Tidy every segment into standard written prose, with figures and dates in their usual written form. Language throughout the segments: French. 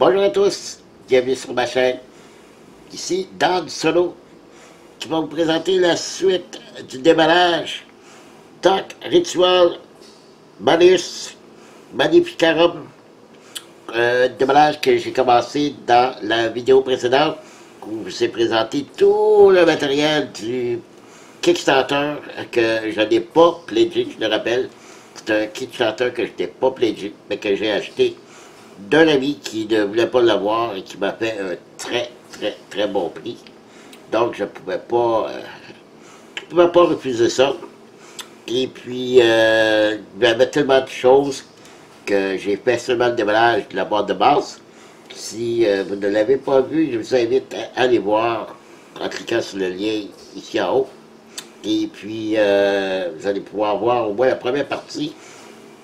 Bonjour à tous, bienvenue sur ma chaîne. Ici, Dan Solo, qui va vous présenter la suite du déballage Dark Ritual Manus Magnificarum. Déballage que j'ai commencé dans la vidéo précédente, où je vous ai présenté tout le matériel du Kickstarter que je n'ai pas pledgé, je le rappelle. C'est un Kickstarter que je n'ai pas pledgé, mais que j'ai acheté d'un ami qui ne voulait pas l'avoir et qui m'a fait un très bon prix. Donc je ne pouvais pas refuser ça. Et puis il y avait tellement de choses que j'ai fait seulement le déballage de la boîte de base. Si vous ne l'avez pas vu, je vous invite à aller voir en cliquant sur le lien ici en haut. Et puis vous allez pouvoir voir au moins la première partie.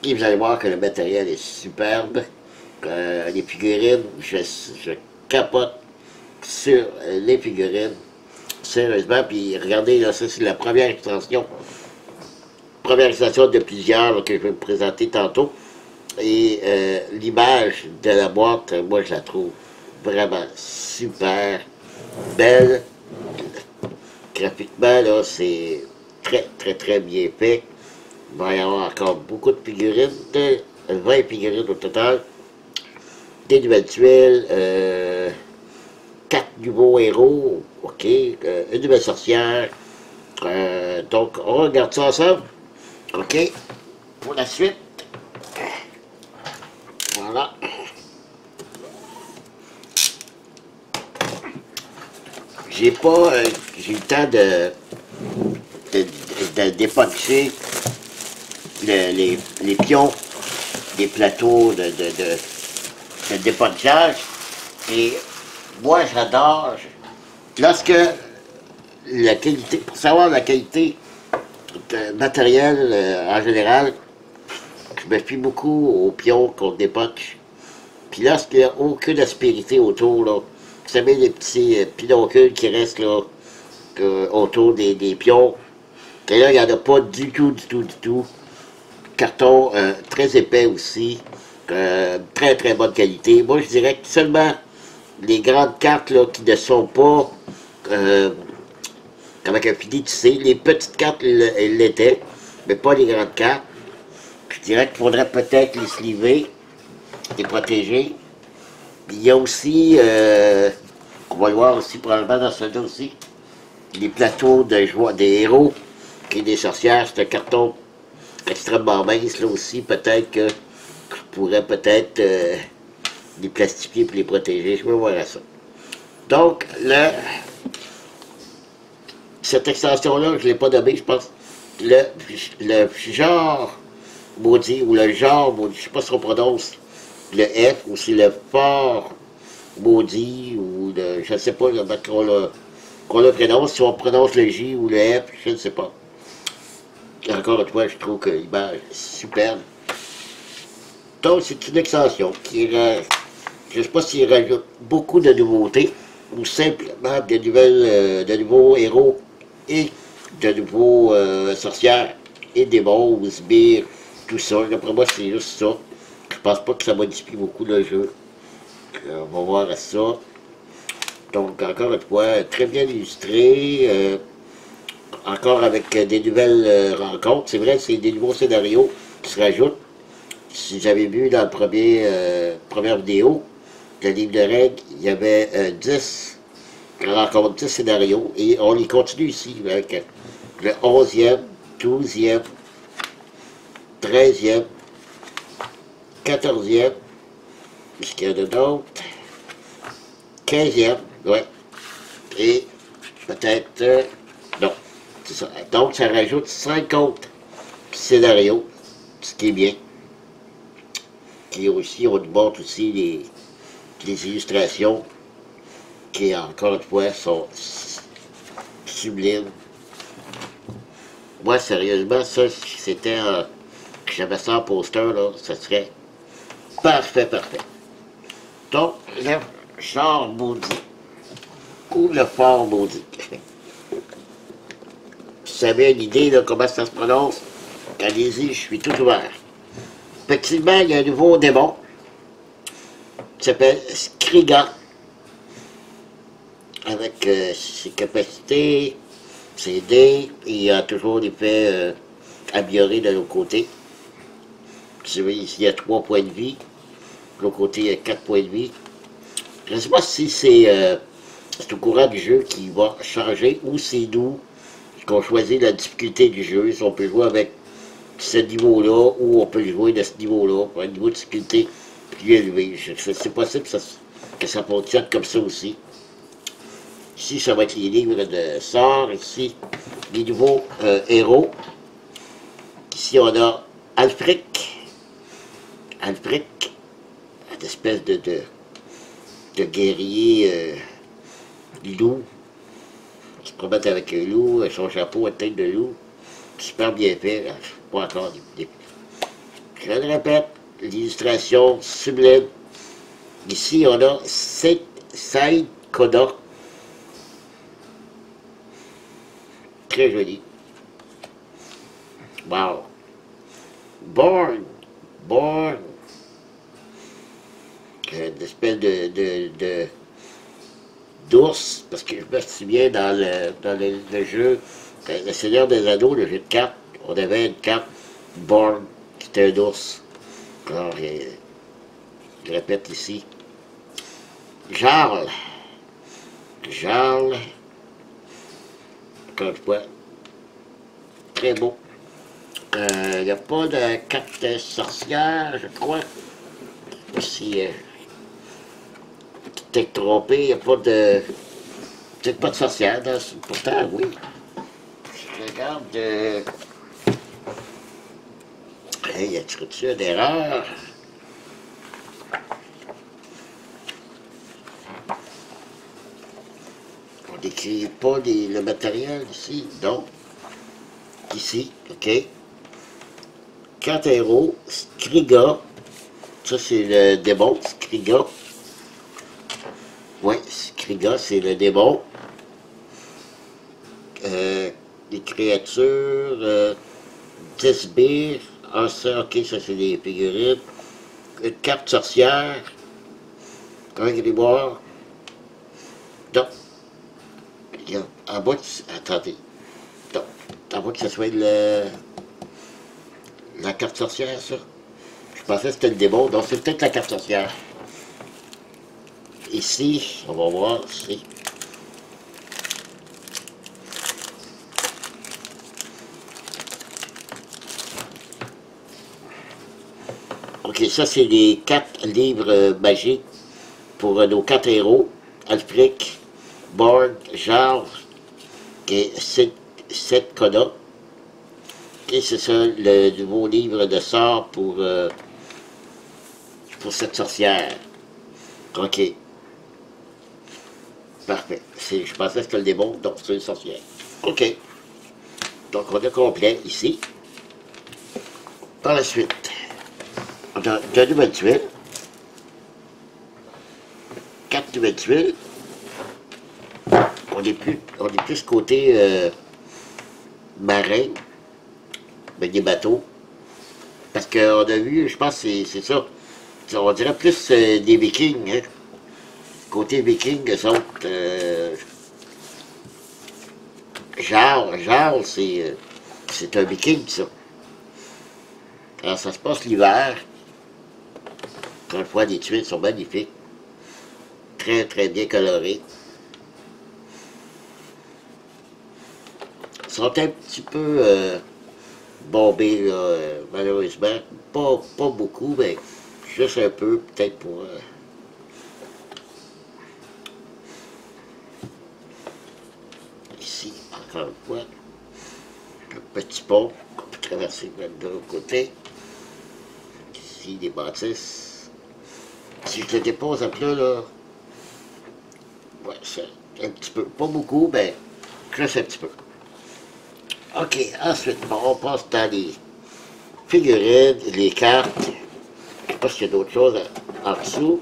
Et vous allez voir que le matériel est superbe. Les figurines, je capote sur les figurines, sérieusement. Puis regardez, là, ça c'est la première extension de plusieurs là, que je vais vous présenter tantôt. Et l'image de la boîte, moi je la trouve vraiment super belle. Graphiquement, là, c'est très bien fait. Il va y avoir encore beaucoup de figurines, 20 figurines au total. Des nouvelles tuiles, 4 nouveaux héros, ok, une nouvelle sorcière. Donc, on regarde ça ensemble. Ok, pour la suite. Voilà. J'ai pas j'ai eu le temps de dépuncher les pions des plateaux de dépunchage. Et moi j'adore, lorsque la qualité, pour savoir la qualité de matériel en général, je me fie beaucoup aux pions qu'on dépunche. Puis lorsqu'il n'y a aucune aspérité autour, là, vous savez les petits pinoccules qui restent là, autour des pions, et là il n'y en a pas du tout. Carton très épais aussi. Très bonne qualité. Moi, je dirais que seulement les grandes cartes là, qui ne sont pas, comment on dit, tu sais, les petites cartes, elles l'étaient, mais pas les grandes cartes. Je dirais qu'il faudrait peut-être les sliver, les protéger. Il y a aussi, on va le voir aussi probablement dans celui-là aussi, les plateaux des héros et des sorcières. C'est un carton extrêmement mince, là aussi, peut-être que je pourrais peut-être les plastifier pour les protéger. Je vais voir à ça. Donc, cette extension-là, je ne l'ai pas nommée, je pense. Le genre maudit, ou le genre maudit, je ne sais pas si on prononce le F, ou si le fort maudit, ou le, je ne sais pas qu'on le prononce, si on prononce le J ou le F, je ne sais pas. Encore une fois, je trouve que l'image est superbe. Donc, c'est une extension qui je ne sais pas s'il rajoute beaucoup de nouveautés ou simplement de nouveaux héros et de nouveaux sorcières et démons ou sbires, tout ça. D'après moi, c'est juste ça. Je pense pas que ça modifie beaucoup le jeu. On va voir ça. Donc, encore une fois, très bien illustré. Encore avec des nouvelles rencontres. C'est vrai, c'est des nouveaux scénarios qui se rajoutent. Si j'avais vu dans la première vidéo, le livre de règles, il y avait 10 rencontres, 10 scénarios, et on les continue ici avec le 11e, 12e, 13e, 14e, est-ce qu'il y en a d'autres? 15e, ouais, et peut-être, non, c'est ça. Donc ça rajoute 50 scénarios, ce qui est bien. Et aussi, on nous montre aussi les illustrations qui, encore une fois, sont sublimes. Moi, sérieusement, ça, si c'était que j'avais ça en poster, là, ça serait parfait. Donc, le genre maudit, ou le fort maudit. Vous savez une idée de comment ça se prononce? Allez-y, je suis tout ouvert. Effectivement, il y a un nouveau démon qui s'appelle Skriga, avec ses capacités, ses dés, et il y a toujours l'effet amélioré de l'autre côté. Vous voyez, ici, il y a 3 points de vie. De l'autre côté, il y a 4 points de vie. Je ne sais pas si c'est au courant du jeu qui va changer ou c'est nous qu'on choisit la difficulté du jeu. Si on peut jouer avec ce niveau-là ou on peut jouer de ce niveau-là pour un niveau de difficulté plus élevé. C'est possible que ça fonctionne comme ça aussi. Ici, ça va être les livres de sorts. Ici, les nouveaux héros. Ici, on a Alfric. Alfric, une espèce de guerrier loup, qui se promène avec un loup, son chapeau à tête de loup, super bien fait, pas encore je le répète, l'illustration sublime. Ici, on a Saïd Koda, très joli. Wow. Born, une espèce d'ours, parce que je me souviens dans le jeu, le Seigneur des Anneaux, le jeu de cartes, on avait une carte Born, qui était un ours. Alors, je répète ici. Jarl, encore une fois, très beau. Il n'y a pas de carte sorcière, je crois. Si t'es trompé, il n'y a pas de... Peut-être pas de sorcière, pourtant, oui. Je regarde... Hey, y a-t-il une erreur? On n'écrit pas le matériel ici, non. Ici, ok. 4 héros, Skriga. Ça, c'est le démon, Skriga. Oui, Skriga, c'est le démon. Les créatures, 10 sbires. Ah, ça, ok, ça, c'est des figurines. Une carte sorcière. Un grimoire. Non. Il y a, à moins que... Attendez. Non. À moins que ce soit la carte sorcière, ça. Je pensais que c'était le démon, donc c'est peut-être la carte sorcière. Ici, on va voir, ici. Ok, ça c'est les 4 livres magiques pour nos 4 héros. Alfric, Borg, Jarl et Seth Koda. Et c'est ça le nouveau livre de sorts pour cette sorcière. Ok. Parfait. Je pensais que c'était le démon, donc c'est une sorcière. Ok. Donc on a complet ici. Par la suite, on a 2 nouvelles tuiles. 4 nouvelles tuiles. On est plus côté marin, avec des bateaux. Parce qu'on a vu, je pense que c'est ça. On dirait plus des vikings, hein. Côté viking, eux autres, Jarl, c'est un viking, ça. Alors, ça se passe l'hiver. Encore une fois, les tuiles sont magnifiques. Très, très bien colorées. Ils sont un petit peu bombés, là, malheureusement. Pas beaucoup, mais juste un peu, peut-être pour... Ici, encore une fois, un petit pont qu'on peut traverser même de l'autre côté. Ici, des bâtisses. Si je le dépose un peu, là, ouais, c'est un petit peu, pas beaucoup, mais juste un petit peu. Ok, ensuite, bon, on passe dans les figurines, les cartes. Je ne sais pas s'il y a d'autres choses en dessous.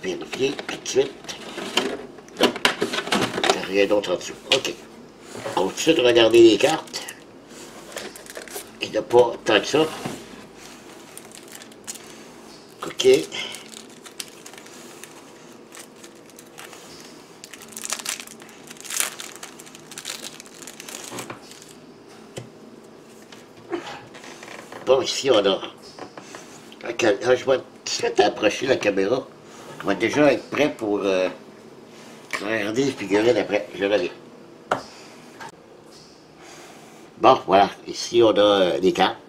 Vérifier, tout de suite. Non, il n'y a rien d'autre en dessous. Ok. On va tout de suite regarder les cartes. Il n'y a pas tant que ça. OK. Bon, ici, on a... Je vais tout de suite approcher la caméra. On va déjà être prêt pour regarder les figurines après. Je reviens. Bon, voilà. Ici, on a les cartes.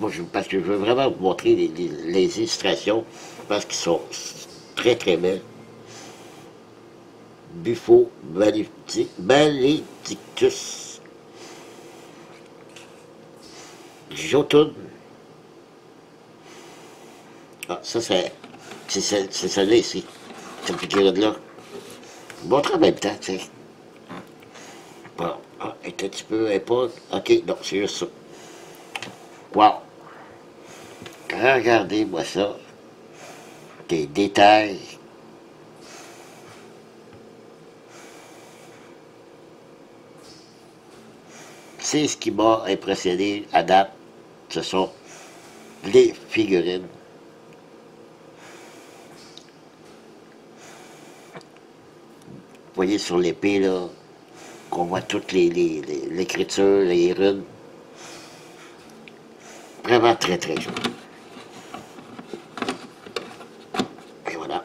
Moi, parce que je veux vraiment vous montrer les illustrations. Parce qu'ils sont très, très belles. Buffo Maledictus. Jotun. Ah, ça, c'est celle-là ici. Cette figurine-là. Je vous montre en même temps, tu sais. Bon, ah, elle est un petit peu, elle est pas... OK, non, c'est juste ça. Wow! Regardez-moi ça. Des détails. C'est ce qui m'a impressionné à date. Ce sont les figurines. Vous voyez sur l'épée, là, qu'on voit toutes l'écriture, les runes. Vraiment très, très joli. Et voilà.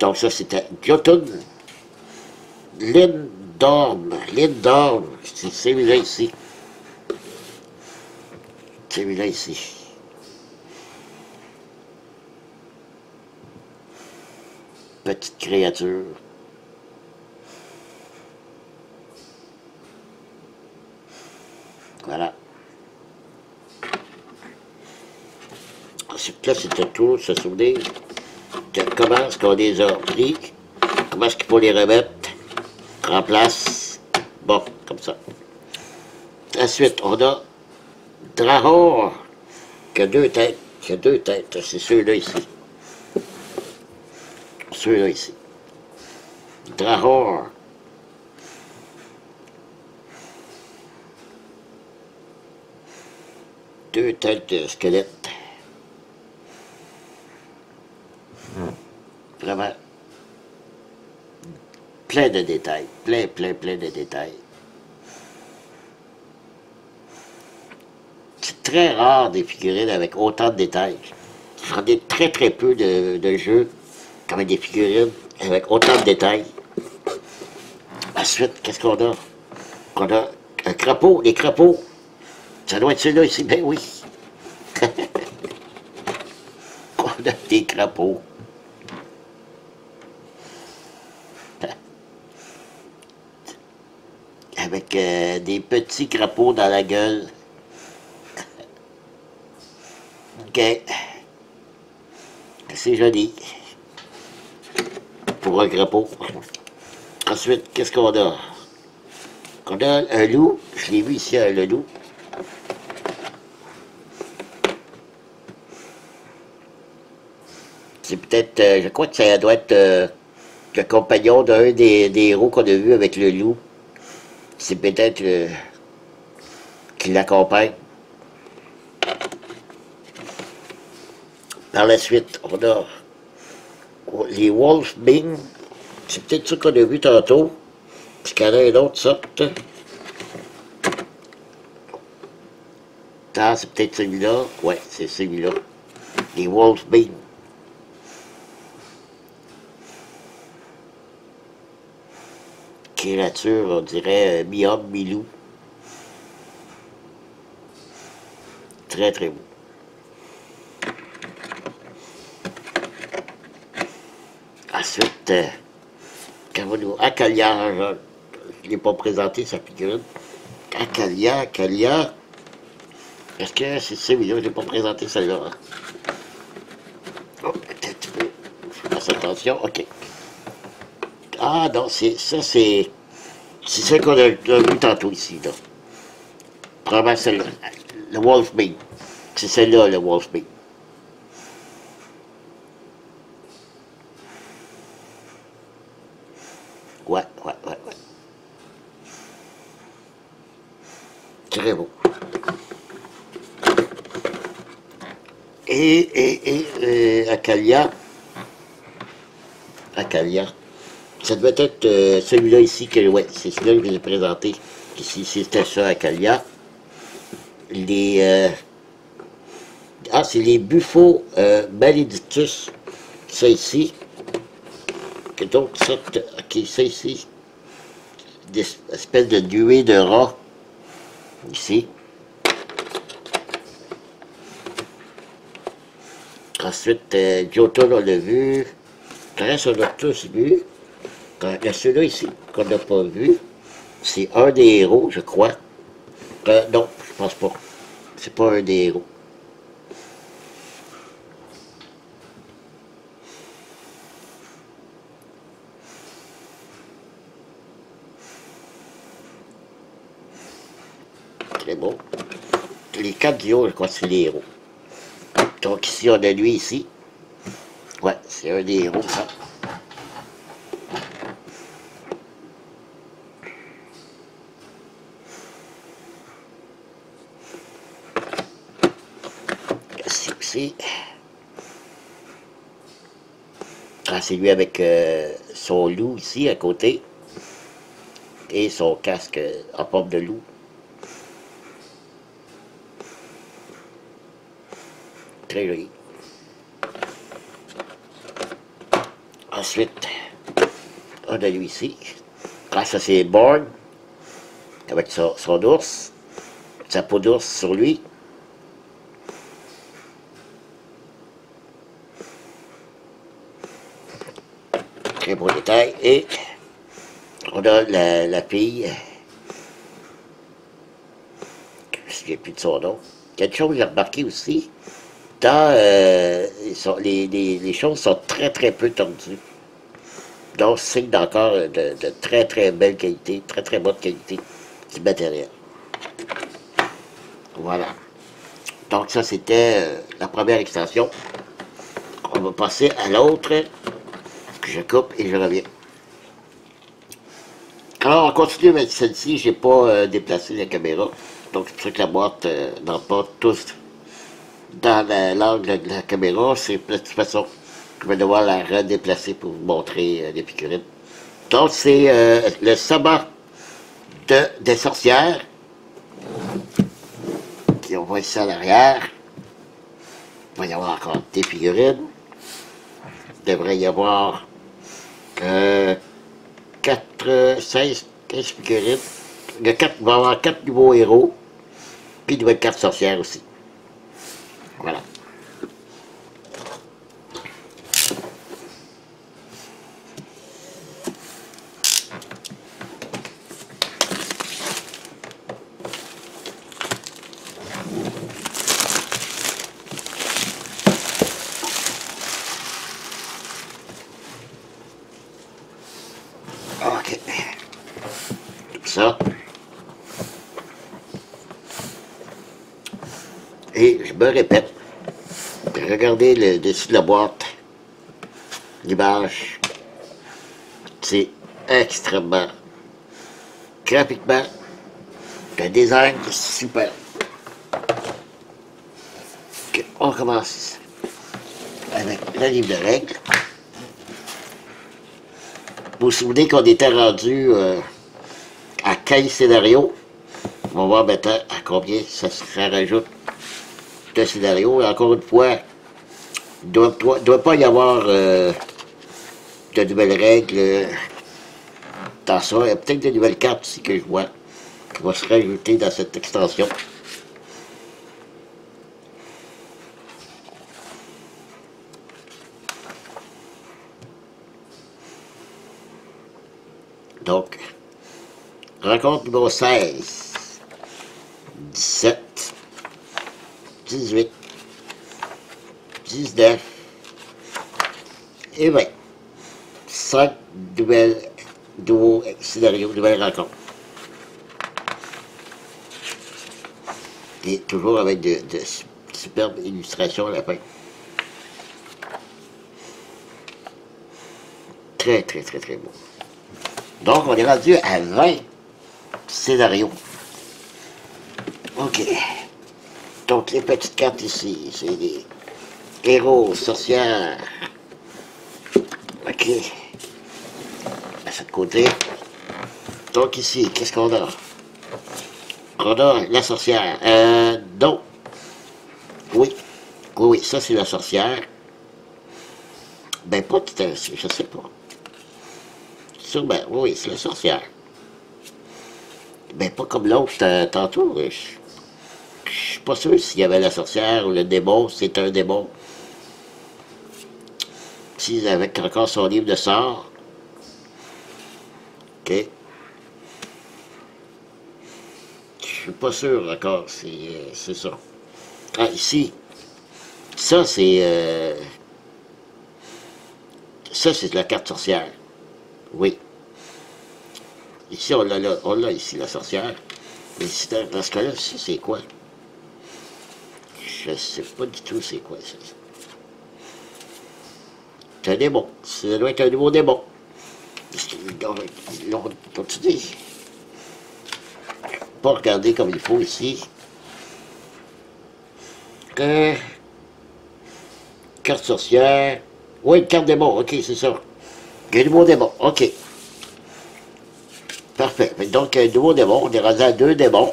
Donc ça, c'était Jotun. Lindorm. Lindorm. C'est celui-là ici. Celui-là ici. Petite créature. Voilà. Ensuite, là, c'était tout, se souvenir de comment est-ce qu'on les a pris, comment est-ce qu'il faut les remettre en place. Bon, comme ça. Ensuite, on a Drahor, qui a deux têtes. Qui a deux têtes. C'est ceux-là ici. Ceux-là ici. Drahor. Deux têtes de squelette. Vraiment plein de détails. Plein de détails. C'est très rare des figurines avec autant de détails. J'en ai très peu de jeux comme des figurines avec autant de détails. Ensuite, qu'est-ce qu'on a? On a un crapaud, les crapauds. Ça doit être celui-là ici, ben oui. On a des crapauds. Avec des petits crapauds dans la gueule. OK. C'est joli. Pour un crapaud. Ensuite, qu'est-ce qu'on a? On a un loup. Je l'ai vu ici, le loup. C'est peut-être, je crois que ça doit être le compagnon d'un des héros qu'on a vu avec le loup. C'est peut-être qui l'accompagne. Par la suite, on a les Wolfbing. C'est peut-être ça qu'on a vu tantôt. Parce qu'il y en a une autre sorte. Ah, c'est peut-être celui-là. Ouais, c'est celui-là. Les Wolfbing. Créature, on dirait mi-homme, mi-loup. Très beau. Ensuite, Akalia, je ne l'ai pas présenté sa figurine. Akalia, est-ce que c'est celui-là? Je ne l'ai pas présenté celle-là. Hein? Oh, peut-être un petit peu. Fasse attention, ok. Ah non, c'est celle qu'on a vu tantôt ici, là. Probablement celle-là. Le Wolfbane. C'est celle-là, le Wolfbane. Ouais. Très beau. Et Acalia, ça devait être celui-là ici, que ouais, c'est celui-là que je vous ai présenté. Ici, c'était ça, Acalia. Les, c'est les Bufo Maledictus, ça ici. Que d'autres sortes, ok, ça ici. Des espèces de nuées de rats, ici. Ensuite, Jotun, on l'a vu. Le reste, on a tous vu. Il y a celui-là ici, qu'on n'a pas vu. C'est un des héros, je crois. Non, je pense pas. C'est pas un des héros. Très bon. Les 4 duos, je crois que c'est les héros. Donc ici, on a lui ici. Ouais, c'est un des héros, ça. Ici aussi. Ah, c'est lui avec son loup ici, à côté. Et son casque en forme de loup. Très joli. Ensuite, on a lui ici. Ah, ça c'est Born, avec son ours, sa peau d'ours sur lui. Très beau détail. Et on a la fille, je ne me souviens plus de son nom. Quelque chose que j'ai remarqué aussi, dans, les choses sont très très peu tordues. Donc, c'est encore de très très belle qualité, très très bonne qualité du matériel. Voilà. Donc, ça c'était la première extension. On va passer à l'autre, que je coupe et je reviens. Alors, on continue avec celle-ci. J'ai pas déplacé la caméra. Donc, c'est pour ça que la boîte n'entre pas tous dans l'angle de la caméra. C'est de toute façon, je vais devoir la redéplacer pour vous montrer les figurines. Donc, c'est le sabbat des sorcières. Puis on voit ici à l'arrière. Il va y avoir encore des figurines. Il devrait y avoir 4, 16, 15 figurines. Il va y avoir 4 nouveaux héros. Puis il doit y avoir 4 sorcières aussi. Voilà. Ok. Tout ça. Et je me répète. Regardez le dessus de la boîte. L'image. C'est extrêmement graphiquement un design super. Okay, on commence avec le livre de règles. Vous vous souvenez qu'on était rendu à 15 scénarios. On va voir maintenant à combien ça rajoute de scénarios. Et encore une fois, il ne doit pas y avoir de nouvelles règles dans ça. Il y a peut-être de nouvelles cartes aussi que je vois qui vont se rajouter dans cette extension. Donc, rencontre numéro 16, 17, 18, 19 et 20. 5 nouveaux scénarios, nouvelles rencontres. Et toujours avec de superbes illustrations à la fin. Très, très, très, très beau. Donc, on est rendu à 20 scénarios. OK. Donc, les petites cartes ici, c'est Héros, sorcière. Ok. À ce côté. Donc ici, qu'est-ce qu'on a? On a la sorcière. Non. Oui. Oui, oui, ça c'est la sorcière. Ben pas tout à fait, je sais pas. Sûrement, oui, oui, c'est la sorcière. Ben pas comme l'autre tantôt. Je suis pas sûr s'il y avait la sorcière ou le démon, c'est un démon. S'ils avaient encore son livre de sort. Ok. Je suis pas sûr encore, c'est ça. Ah, ici. Ça, ça, c'est la carte sorcière. Oui. Ici, on l'a ici, la sorcière. Mais ici, dans ce cas-là, c'est quoi? Je sais pas du tout c'est quoi ça. C'est un démon. Ça doit être un nouveau démon. Ils l'ont dit. Pas regarder comme il faut ici. Carte sorcière. Oui, une carte démon. Ok, c'est ça. Un nouveau démon. Ok. Parfait. Donc, un nouveau démon. On est rendu à 2 démons.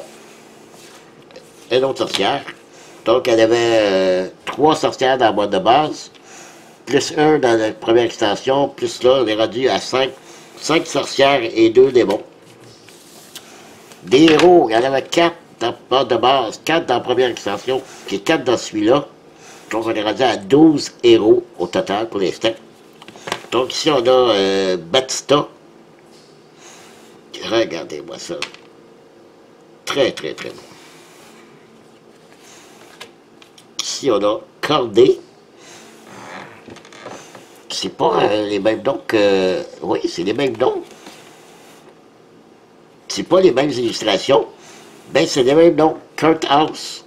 Une autre sorcière. Donc, elle avait 3 sorcières dans la boîte de base. Plus 1 dans la première extension. Plus là, on est rendu à 5. 5 sorcières et 2 démons. Des héros, il y en avait 4 dans la boîte de base. 4 dans la première extension. Puis 4 dans celui-là. Donc, on est rendu à 12 héros au total pour l'instant. Donc, ici, on a Batista. Regardez-moi ça. Très, très, très bon. Ici, on a Cordé. C'est pas les mêmes noms que... Oui, c'est les mêmes noms. C'est pas les mêmes illustrations. Ben, c'est les mêmes noms. Kurt House.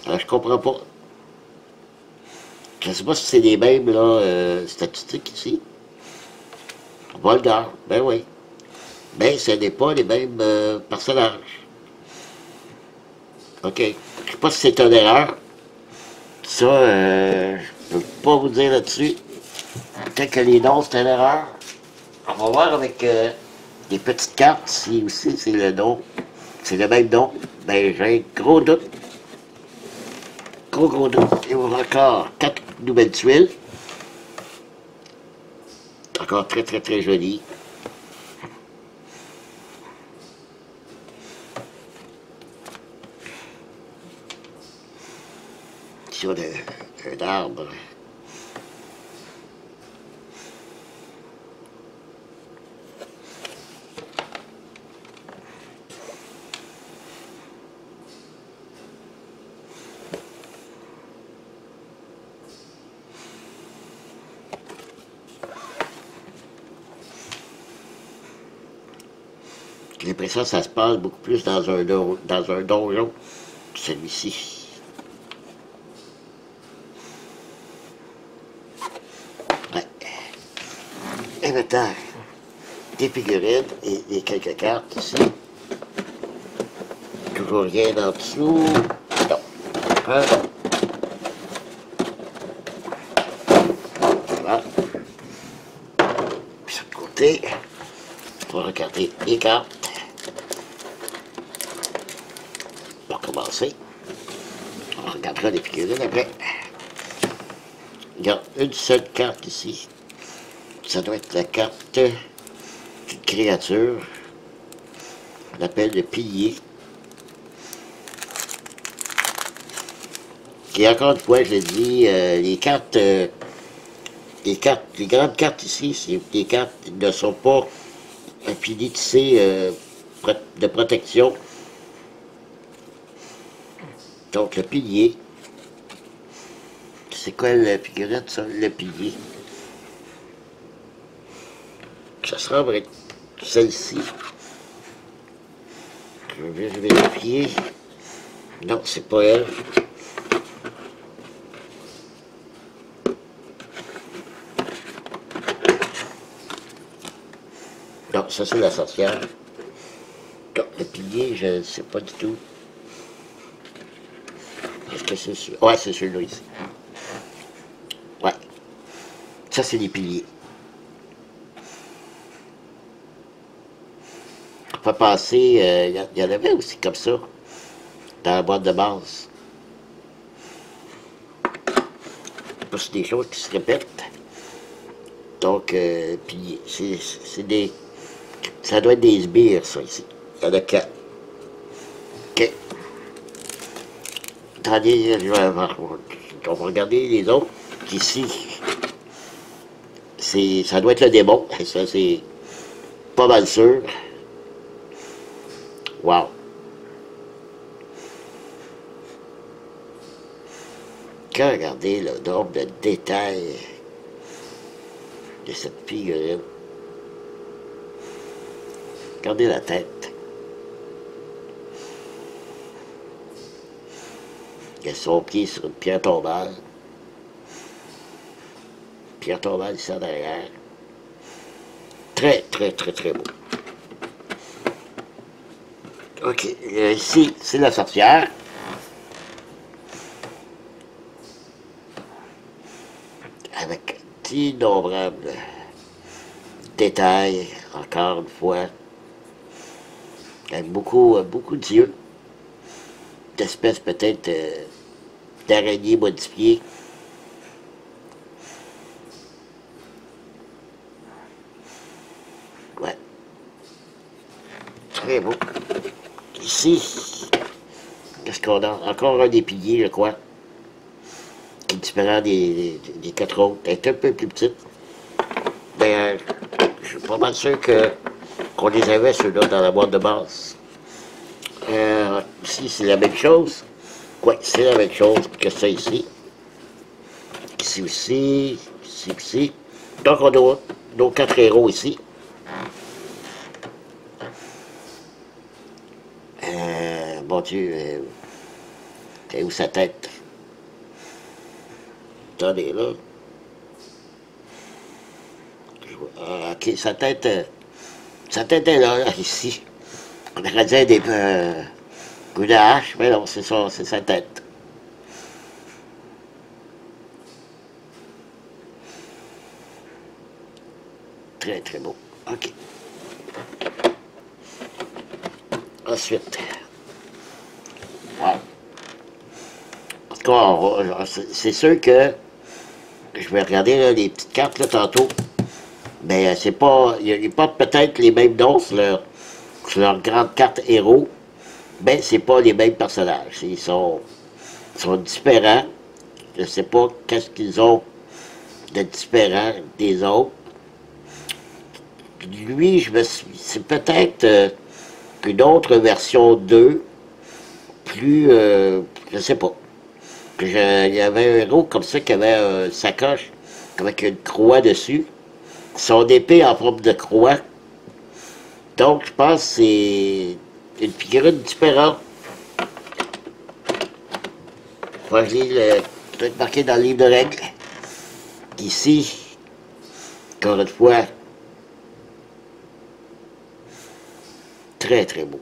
Alors, je comprends pas. Je sais pas si c'est les mêmes, là, statistiques ici. Volgar, ben oui. Ben, ce n'est pas les mêmes personnages. OK. Je sais pas si c'est une erreur. Ça, je peux pas vous dire là-dessus. Peut-être que les noms, c'est une erreur. On va voir avec les petites cartes si aussi c'est le nom. C'est le même nom. Ben, j'ai un gros doute. Gros doute. Et on a encore 4 nouvelles tuiles. Encore très, très, très joli. Sur un arbre. J'ai l'impression que ça se passe beaucoup plus dans un donjon que celui-ci. Ouais. Et maintenant, des figurines et quelques cartes ici. Toujours rien en dessous. Non. Hein? Voilà. Puis de l'autre côté, on va regarder les cartes. Pour commencer. On regardera les figurines après. Il y a une seule carte ici. Ça doit être la carte d'une créature. On appelle le pilier. Et encore une fois, je l'ai dit, les grandes cartes ici, les cartes ne sont pas un pilier tissé de protection. Donc le pilier, c'est quoi la figurine, ça, le pilier? Ça sera vrai, celle-ci. Je vais vérifier. Non, c'est pas elle. Non, ça c'est la sorcière. Non, le pilier, je ne sais pas du tout. Est-ce que c'est celui-là? Ouais, c'est celui-là ici. Ça, c'est les piliers. On peut passer, il y en avait aussi comme ça, dans la boîte de base. C'est des choses qui se répètent. Donc, piliers. C'est des... Ça doit être des sbires, ça, ici. Il y en a 4. OK. Attendez, on va regarder les autres. Ici, ça doit être le démon. Ça, c'est pas mal sûr. Wow. Quand regardez le nombre de détails de cette figurine. Regardez la tête. Il a son pied sur une pierre tombale. Pierre tombale ici en arrière. Très, très, très, très beau. OK. Ici, c'est la sorcière. Avec d'innombrables détails, encore une fois. Avec beaucoup d'yeux. D'espèces peut-être d'araignées modifiées. Ouais. Très beau. Ici, qu'est-ce qu'on a? Encore un des piliers, je crois. Qui est différent des 4 autres. Elle est un peu plus petite. Mais je suis pas mal sûr qu'on les avait, ceux-là, dans la boîte de base. Ici, c'est la même chose. Oui, c'est la même chose que ça ici. Ici aussi, ici aussi. Donc, on a nos 4 héros ici. Mon Dieu, c'est où sa tête? Attendez, là. OK, sa tête est là, ici. On aurait dit des coups de hache, mais non, c'est ça, c'est sa tête. Très, très beau. OK. Ensuite. Ouais. En tout cas, c'est sûr que je vais regarder là, les petites cartes là, tantôt. Mais c'est pas. Ils portent peut-être les mêmes noms sur leur grande carte héros. Mais c'est pas les mêmes personnages. Ils sont différents. Je sais pas qu'est-ce qu'ils ont de différent des autres. Lui, c'est peut-être une autre version 2, plus, je sais pas. Il y avait un héros comme ça qui avait une sacoche avec une croix dessus. Son épée en forme de croix. Donc, je pense que c'est une figurine différente. Moi, je l'ai peut-être marqué dans le livre de règles. Ici, encore une fois, très, très beau.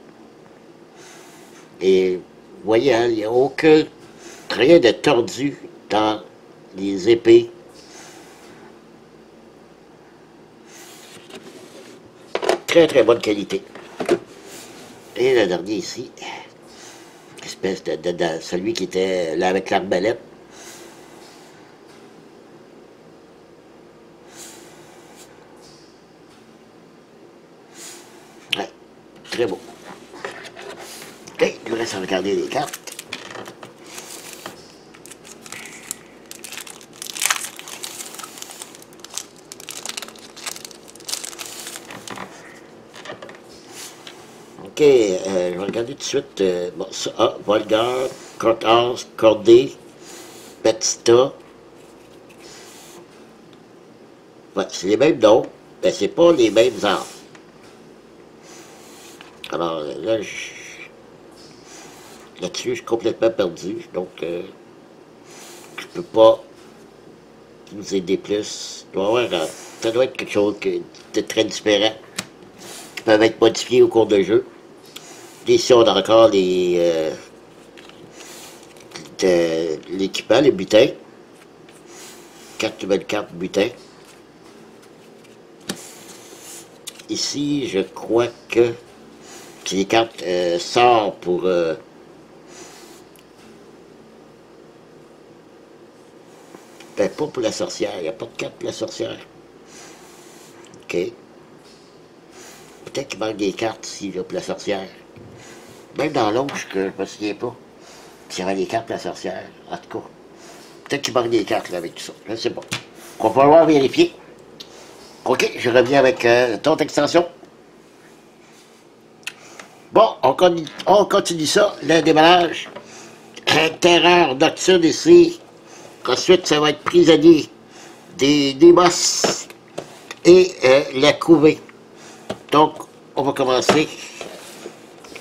Et, vous voyez, hein, il n'y a rien de tordu dans les épées. Très, très bonne qualité. Et le dernier ici, espèce de celui qui était là avec l'arbalète. Ouais, très beau. OK, il nous reste à regarder les cartes. OK, je vais regarder tout de suite. Bon, ça, Volgar, Cortaz, Cordé, Batista. Ouais, c'est les mêmes noms, mais c'est pas les mêmes armes. Alors là, là-dessus, je suis complètement perdu. Donc, je peux pas vous aider plus. Ça doit être quelque chose de très différent, qui peuvent être modifiés au cours de jeu. Ici, on a encore l'équipement, les butins. 4 nouvelles cartes butins. ici, je crois que c'est les cartes sorts pour... ben, pas pour la sorcière. Il n'y a pas de carte pour la sorcière. OK. Peut-être qu'il manque des cartes ici, là, pour la sorcière. Même dans l'autre, je ne me souviens pas s'il y avait des cartes pour la sorcière. En tout cas, peut-être qu'il manque des cartes là, avec tout ça. Je ne sais pas. On va falloir vérifier. OK, je reviens avec d'autres extensions. Bon, on continue ça, le déballage. Terreur nocturne ici. Ensuite, ça va être prisonnier des boss et la couvée. Donc, on va commencer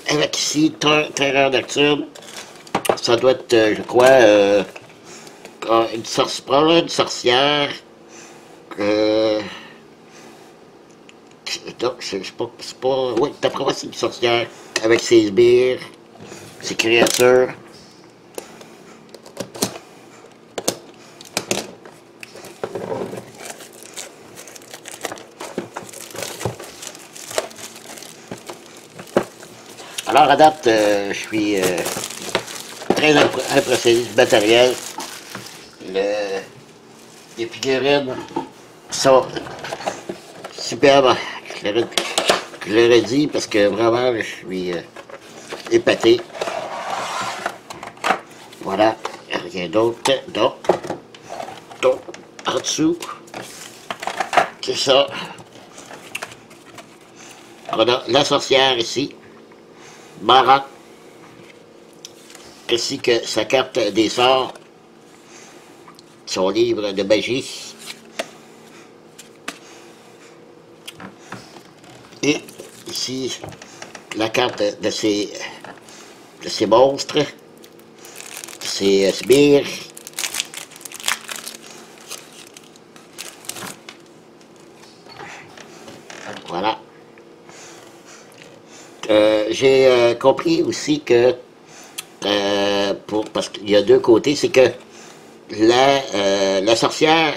avec ici, terreur nocturne. Ça doit être, je crois, probablement une sorcière. Donc, c'est pas... Oui, d'après moi, c'est une sorcière avec ses sbires, ses créatures. Alors, à date, je suis très impressionné du matériel. Les figurines sont superbes. Je l'aurais dit parce que vraiment, je suis épaté. Voilà, rien d'autre. Donc, en dessous, c'est ça. On a la sorcière ici. Mara, ainsi que sa carte des sorts, son livre de magie. Et ici, la carte de ces monstres, ces sbires. Voilà. J'ai compris aussi que, parce qu'il y a deux côtés, c'est que la sorcière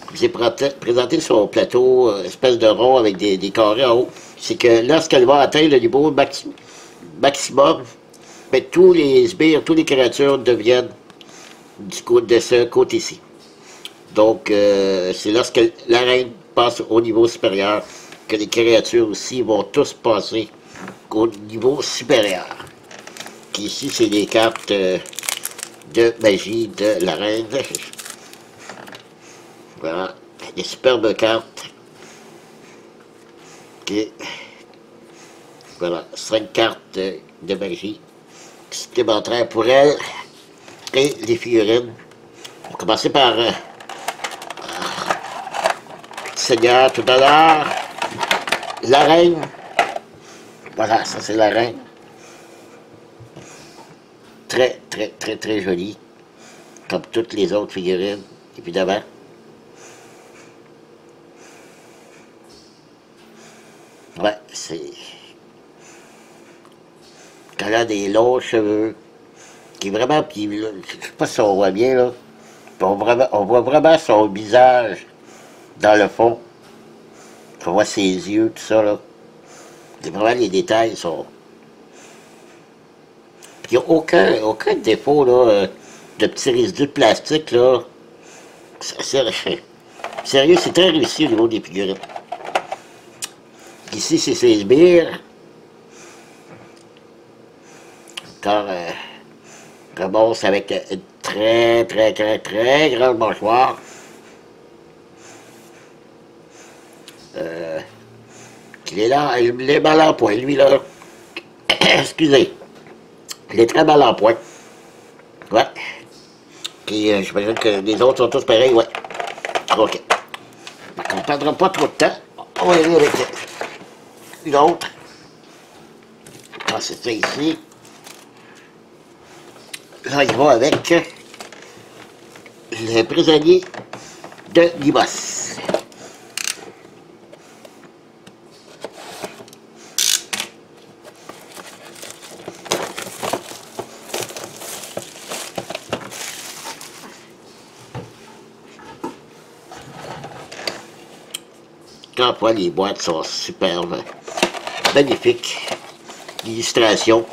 vous est présentée sur un plateau, espèce de rond avec des carrés en haut, c'est que lorsqu'elle va atteindre le niveau maximum, ben, tous les sbires, toutes les créatures deviennent de ce côté-ci. Donc, c'est lorsque la reine passe au niveau supérieur que les créatures aussi vont tous passer au niveau supérieur. Puis ici, c'est des cartes de magie de la reine. Voilà, des superbes cartes. Et voilà, 5 cartes de magie supplémentaires pour elle. Et les figurines. On va commencer par Seigneur tout à l'heure. La reine. Voilà, ça c'est la reine. Très, très, très, très jolie. Comme toutes les autres figurines, évidemment. Ouais, c'est... Elle a des longs cheveux. Qui est vraiment... Puis, je sais pas si on voit bien, là. On voit vraiment son visage dans le fond. On voit ses yeux, tout ça, là. Et vraiment, les détails sont... Puis, il n'y a aucun défaut, là, de petits résidus de plastique, là. Sérieux, c'est très réussi au niveau des figurines. Ici, c'est ses sbires. Encore commence avec une très, très, très, très grande mâchoire. Il est là, il est mal en point, lui, là. Excusez. Il est très mal en point. Ouais. Puis, j'imagine que les autres sont tous pareils, ouais. OK. On ne perdra pas trop de temps. On va aller avec une autre. Ah, c'est ça ici. Là, il va avec le prisonnier de Libos. Quand fois, les boîtes sont superbes. Magnifiques. L'illustration.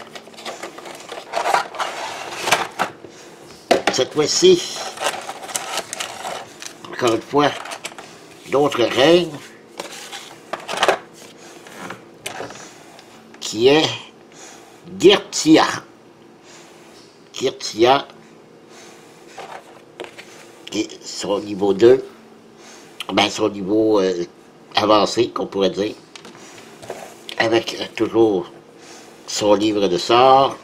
Cette fois-ci, encore une fois, d'autres règles qui est Girtia. Girtia, qui est son niveau 2, ben son niveau avancé, qu'on pourrait dire, avec toujours son livre de sorts.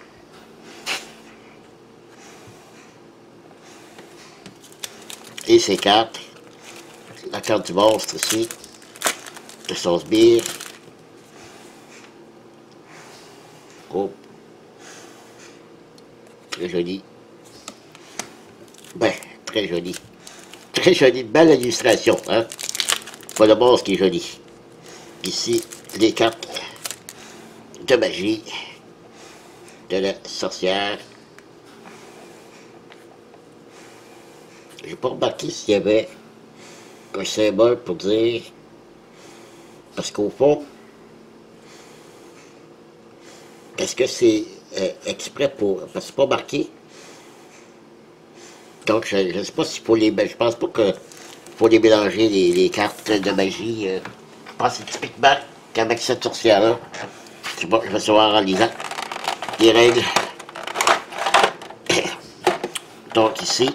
Et ses cartes. La carte du monstre ici, de son sbire. Oh. Très joli. Ben, très joli. Très joli, belle illustration, hein. Pas le monstre qui est joli. Ici, les cartes de magie de la sorcière. J'ai pas remarqué s'il y avait un symbole pour dire, parce qu'au fond, est-ce que c'est exprès pour, parce que c'est pas marqué, donc je ne sais pas s'il faut les, je pense pas que faut les mélanger les cartes de magie, je pense que c'est typiquement qu'avec cette sorcière-là, je vais savoir en lisant les règles. Donc ici,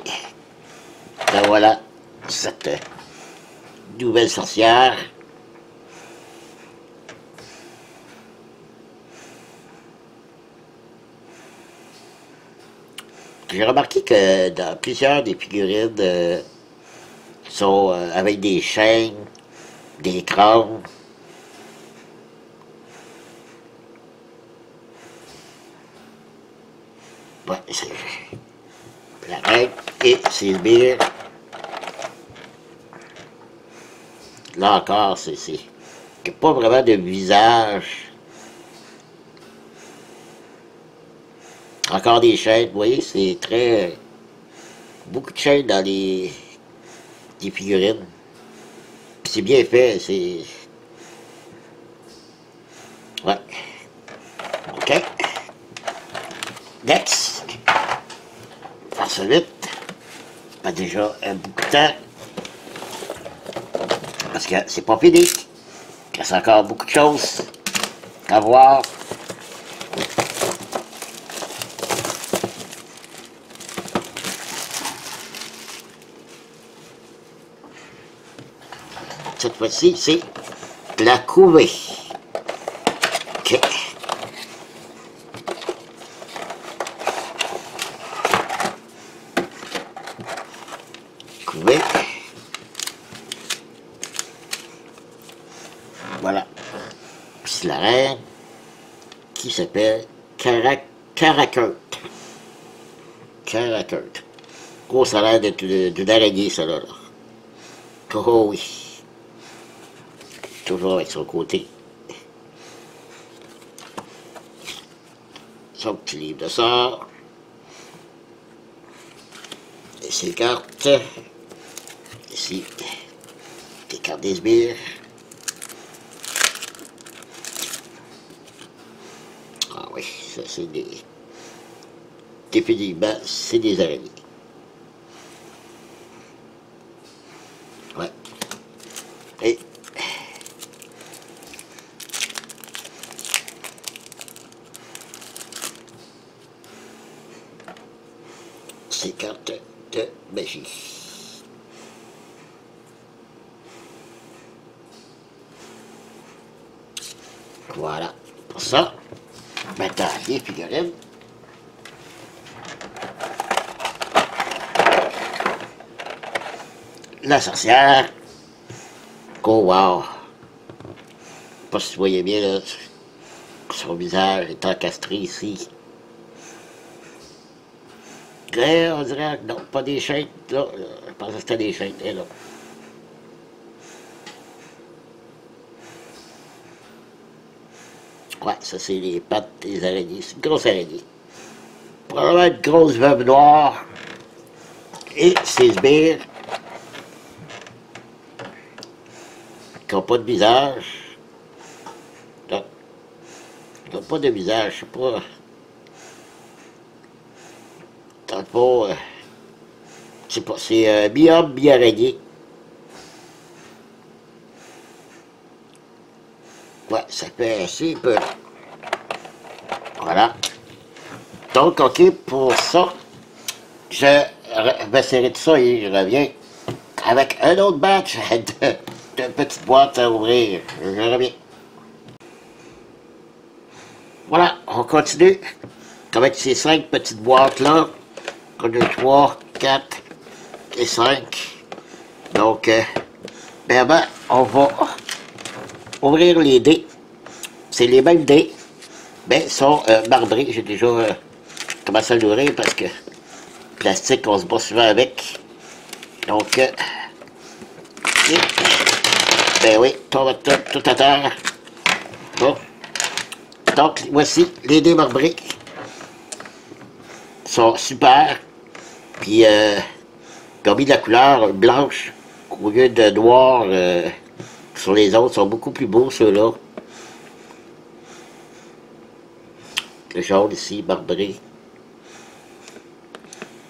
ben voilà, cette nouvelle sorcière. J'ai remarqué que dans plusieurs des figurines sont avec des chaînes, des crânes. Ouais, c'est la règle et ses sbires. Là encore, c'est pas vraiment de visage. Encore des chaînes, vous voyez, c'est très... beaucoup de chaînes dans les figurines. Puis c'est bien fait, c'est... Ouais. OK. Next. Faire ça vite. Pas déjà beaucoup de temps. Parce que c'est pas fini. Il reste encore beaucoup de choses à voir. Cette fois-ci, c'est la couvée. OK. Couvée. Voilà. C'est la reine qui s'appelle Karakurt. Karakurt. Oh, ça a l'air d'une araignée, ça là. Oh oui. Toujours avec son côté. Son petit livre de sorts. Et ses cartes. Ici, des cartes des sbires. Ah oui, ça c'est des... Définitivement, c'est des araignées. Ouais. Et... ces cartes de magie. Voilà, pour ça. Maintenant, les figurines. La sorcière. Oh wow. Pas si vous voyez bien là, son visage est encastré ici. On dirait, non, pas des chaînes, là. Je pensais que c'était des chaînes, et là. Ouais, ça c'est les pattes des araignées. C'est une grosse araignée. Probablement une grosse veuve noire. Et ses sbires. qui n'ont pas de visage. Donc, ils n'ont pas de visage, je sais pas. Dans le fond, je sais pas, c'est mi-homme, mi-araignée. Ouais, ça fait assez peu. Voilà. Donc, ok, pour ça, je vais serrer tout ça et je reviens avec un autre batch de petites boîtes à ouvrir. Je reviens. Voilà, on continue avec ces 5 petites boîtes-là. 1, 2, 3, 4 et 5. Donc, on va ouvrir les dés. C'est les mêmes dés, mais ils sont marbrés. J'ai déjà commencé à l'ouvrir parce que plastique, on se bat souvent avec. Donc, ben oui, tout à terre. Bon. Donc, voici les dés marbrés. Ils sont super. Puis, ils ont mis de la couleur blanche au lieu de noir sur les autres. Ils sont beaucoup plus beaux, ceux-là. Le jaune ici, marbré.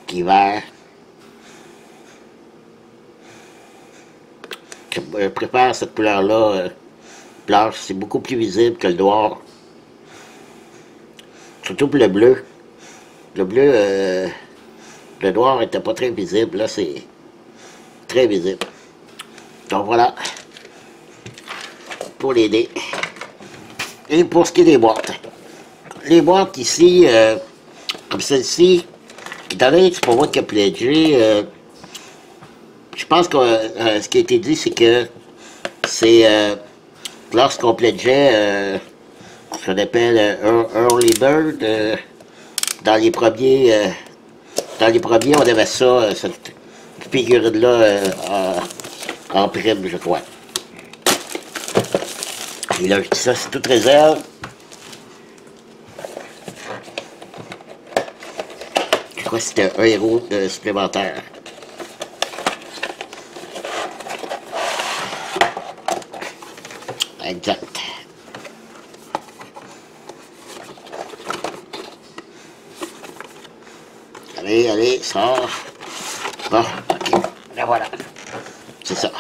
Qui est vert. Je préfère cette couleur-là, blanche. C'est beaucoup plus visible que le noir. Surtout pour le bleu. Le bleu, le noir n'était pas très visible. Là, c'est très visible. Donc voilà. Pour les dés. Et pour ce qui est des boîtes. Les boîtes ici, comme celle-ci, étant donné que c'est pas moi qui ai pledgé, je pense que ce qui a été dit, c'est que c'est lorsqu'on pledgeait, ce qu'on appelle Early Bird, dans les premiers, on avait ça, cette figurine-là en prime, je crois. Et là, je dis ça, c'est toute réserve. Je crois que c'était un héros supplémentaire. Exact. Allez, allez, sort. Bon, ok. Là, voilà. C'est ça.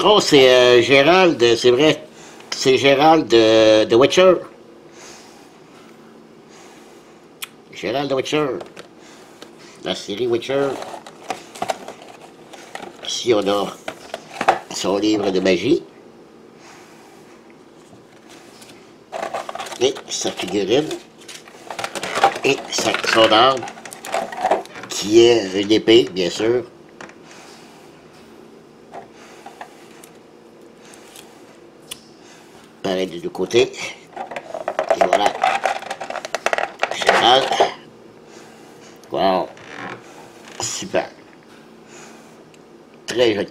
Oh, c'est Gérald, c'est vrai. C'est Gérald de Witcher. Gérald de Witcher. La série Witcher. Ici, on a son livre de magie. Et sa figurine. Et son arme. Qui est une épée, bien sûr. Pareil des deux côtés. Et voilà. Gérald. Wow. Super. Très joli.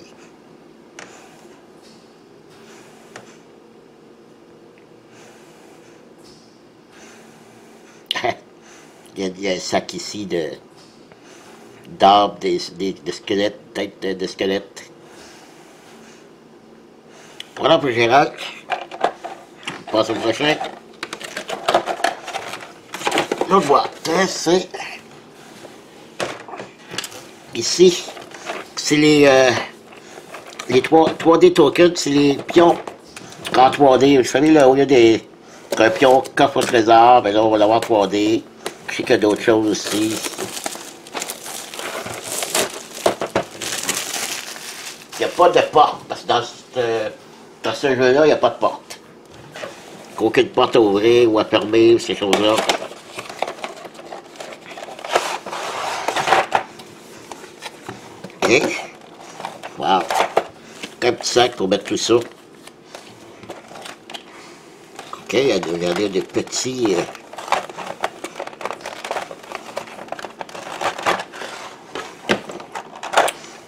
Il y a un sac ici d'arbres, de squelettes, tête de squelettes. Voilà pour Gérald. On passe au prochain. L'autre boîte, c'est ici. C'est les 3D tokens, c'est les pions en 3D. Vous savez, là, au lieu d'un pion coffre au trésor, ben là, on va l'avoir 3D. Je sais qu'il y a d'autres choses aussi. Il n'y a pas de porte, parce que dans ce jeu-là, il n'y a pas de porte. Aucune porte à ouvrir ou à fermer, ou ces choses-là. Ok. Wow. Un petit sac pour mettre tout ça. Ok, il y a des petits...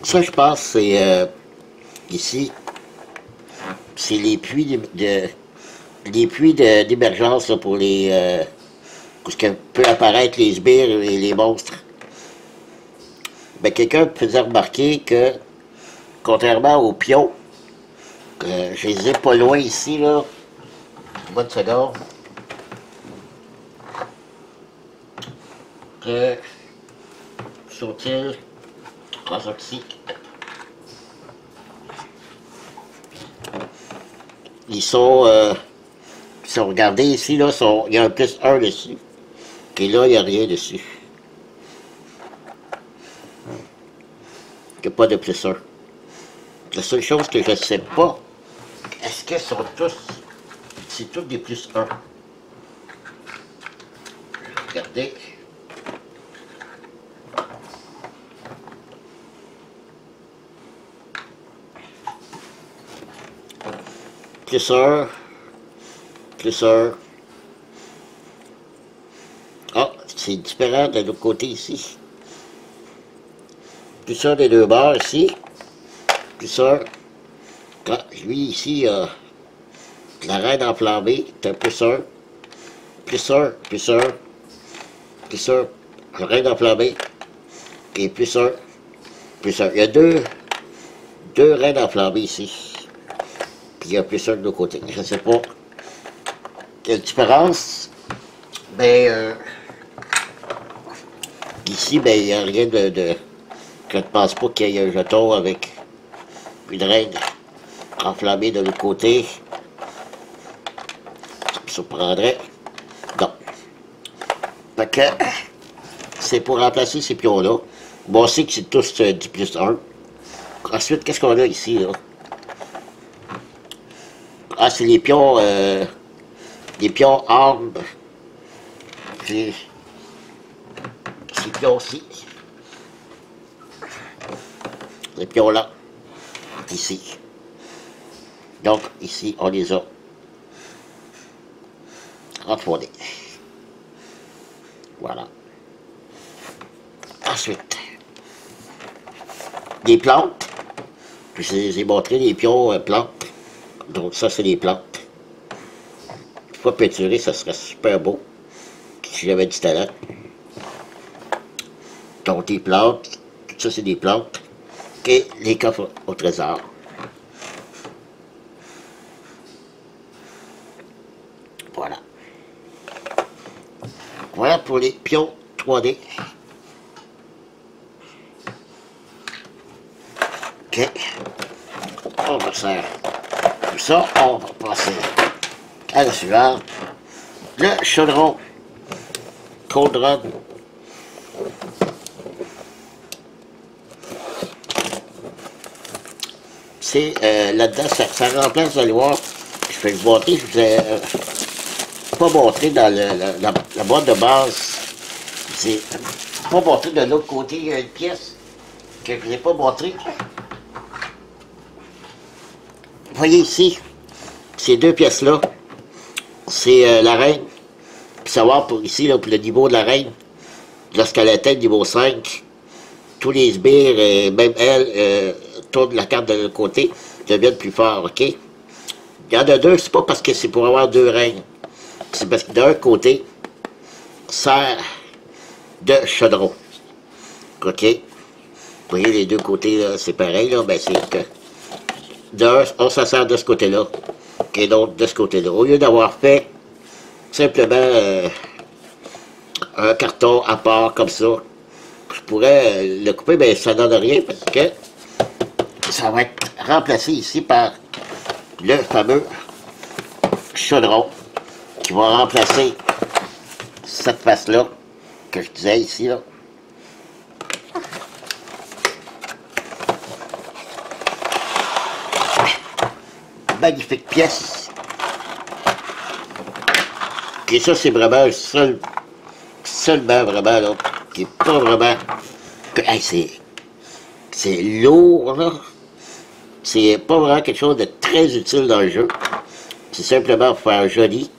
Ça, je pense, c'est ici, c'est les puits d'émergence pour les où ce que peut apparaître les sbires et les monstres. Ben, quelqu'un faisait remarquer que, contrairement aux pions, Je les ai pas loin ici, là. Bonne seconde. Que sont-ils transactifs? Ils sont, regardez ici, là, il y a un plus 1 dessus. Et là, il n'y a rien dessus. Il n'y a pas de plus 1. La seule chose que je ne sais pas, est-ce qu'ils sont tous... C'est tous des plus 1. Regardez. Plus 1. Plus 1. Ah, c'est différent de l'autre côté ici. Plus 1 des deux bords ici. Plus 1. Ah, lui ici, la reine enflammée, c'est un plus 1. Plus 1, plus 1. Plus 1. La reine enflammée. Et plus 1. Plus 1. Il y a deux reines enflammées ici. Puis il y a plus 1 de l'autre côté. Je ne sais pas quelle différence. Mais ici, ben, il n'y a rien de... Je ne pense pas qu'il y ait un jeton avec une reine enflammée de l'autre côté. Ça me surprendrait. Non. Fait que c'est pour remplacer ces pions-là. Bon, on sait que c'est tous du plus 1. Ensuite, qu'est-ce qu'on a ici, là? Ah, c'est les pions armes. Ces pions-ci. Les pions-là. Ici. Donc, ici, on les a renfournés. Voilà. Ensuite, des plantes. Je les ai montré, les pions plantes. Donc, ça, c'est des plantes. Une fois peinturé, ça serait super beau. Si j'avais du talent. Donc, des plantes. Tout ça, c'est des plantes. Et les coffres au trésor. Voilà. Voilà pour les pions 3D. Ok. On va faire tout ça. On va passer à la suivante. Le chaudron Cold Run. C'est là-dedans, ça remplace, vous allez voir. Je vais vous montrer, je vous ai pas montré dans la boîte de base. C'est pas montré de l'autre côté, il y a une pièce que je ne vous ai pas montrée. Vous voyez ici, ces deux pièces-là, c'est la reine. Puis savoir pour ici, là, pour le niveau de la reine, lorsqu'elle atteint le niveau 5, tous les sbires, même elle, tournent la carte de l'autre côté, deviennent plus forts, ok? Il y en a deux, c'est pas parce que c'est pour avoir deux reines. C'est parce que d'un côté, sert de chaudron. Ok? Vous voyez, les deux côtés, c'est pareil, là, ben c'est que d'un, on s'en sert de ce côté-là, et l'autre de ce côté-là. Au lieu d'avoir fait simplement un carton à part comme ça, je pourrais le couper, mais ça donne rien parce que ça va être remplacé ici par le fameux chaudron qui va remplacer cette face-là que je disais ici, là. Magnifique pièce. Et ça, c'est vraiment seulement vraiment, là, qui est pas vraiment... Hey, c'est lourd, là. C'est pas vraiment quelque chose de très utile dans le jeu. C'est simplement pour faire joli.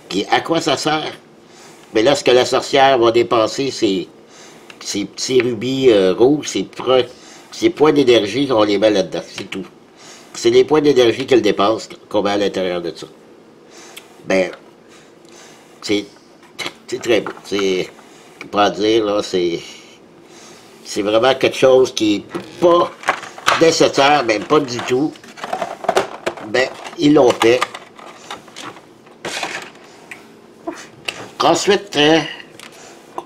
Puis à quoi ça sert? Mais là, ce que la sorcière va dépenser, c'est ces petits rubis rouges, ces points d'énergie, on les met là-dedans, c'est tout. C'est les points d'énergie qu'elle dépense qu'on met à l'intérieur de ça. Ben, c'est très beau. C'est, pour dire, là, c'est vraiment quelque chose qui n'est pas nécessaire, même pas du tout. ils l'ont fait. Ensuite,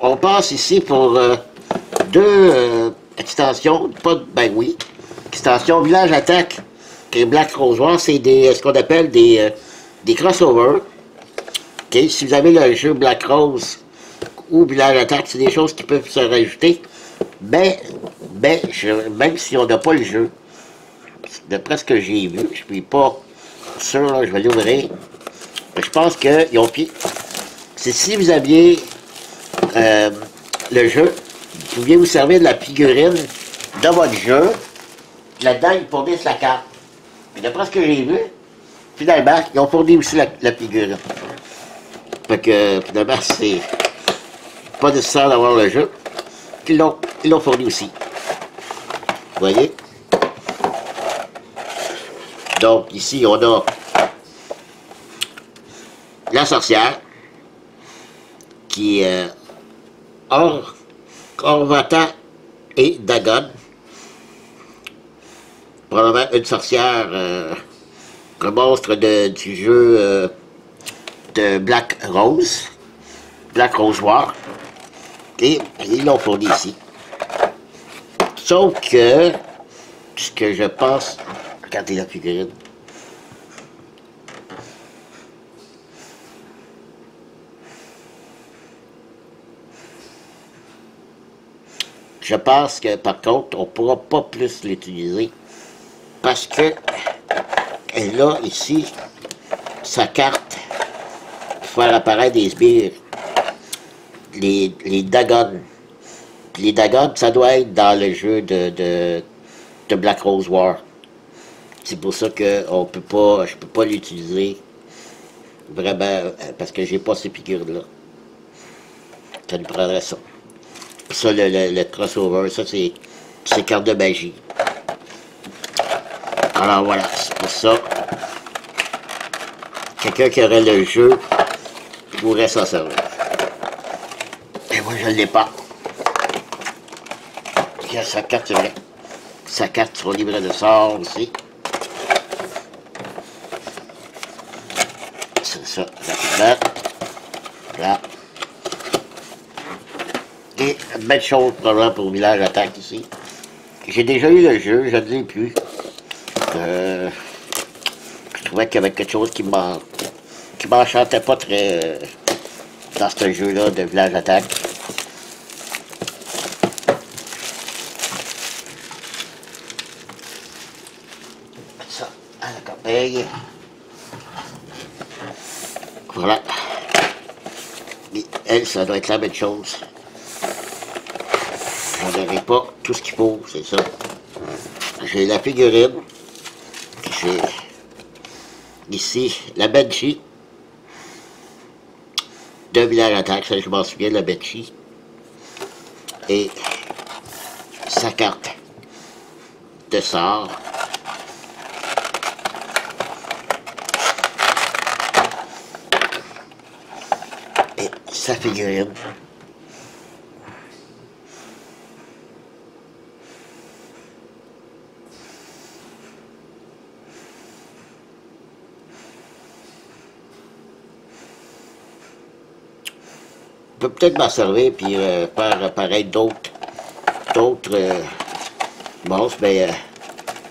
on passe ici pour deux extensions, ben oui, extension Village Attack et Black Rose War, c'est ce qu'on appelle des crossovers. Okay? Si vous avez le jeu Black Rose ou Village Attack, c'est des choses qui peuvent se rajouter. Même si on n'a pas le jeu, d'après ce que j'ai vu, je suis pas sûr, là, je vais l'ouvrir. Je pense qu'ils ont pris. C'est si vous aviez le jeu, vous pouviez vous servir de la figurine de votre jeu. Là-dedans, ils fournissent la carte. Puis d'après ce que j'ai vu, finalement, ils ont fourni aussi la figurine. Fait que finalement, c'est pas nécessaire d'avoir le jeu. Ils l'ont fourni aussi. Vous voyez? Donc ici, on a la sorcière qui est Orvata et Dagon. Probablement une sorcière, un monstre du jeu de Black Rose War. Et ils l'ont fourni ici. Sauf que, ce que je pense, regardez la figurine. Je pense que par contre, on ne pourra pas plus l'utiliser parce que elle a ici sa carte pour faire apparaître des sbires, les Dagon. Les Dagon, ça doit être dans le jeu de Black Rose War. C'est pour ça que je peux pas l'utiliser vraiment parce que j'ai pas ces figures-là. Ça nous prendrait ça. Ça, le crossover, ça, c'est carte de magie. Alors voilà, c'est pour ça. Quelqu'un qui aurait le jeu pourrait s'en servir. Et moi, je ne l'ai pas. Il y a sa carte, c'est vrai. Sa carte sur le livret de sort aussi. C'est ça, rapidement. Là. Et belle chose probablement pour Village Attack ici. J'ai déjà eu le jeu, je ne l'ai plus. Je trouvais qu'il y avait quelque chose qui m'enchantait pas très dans ce jeu-là de Village Attack. Ça, à la corbeille. Voilà. Et elle, ça doit être la même chose. Je n'aurai pas tout ce qu'il faut, c'est ça. J'ai la figurine. J'ai ici la Banshee de Village Attack, ça je m'en souviens, la Banshee. Et sa carte de sort. Et sa figurine. Je peux peut-être m'en servir puis faire apparaître d'autres monstres, mais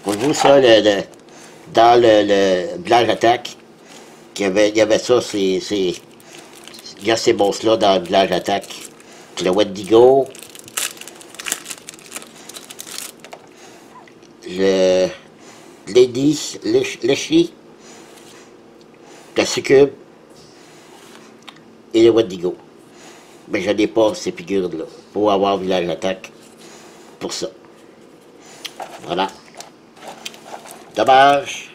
voyez-vous ça, dans le Village Attack, il y avait ça, il y a ces monstres-là dans le Village Attack. Le Wendigo, le Lady, Leshy, la Succube et le Wendigo. Mais je n'ai pas ces figures-là pour avoir Village Attack pour ça. Voilà. Dommage.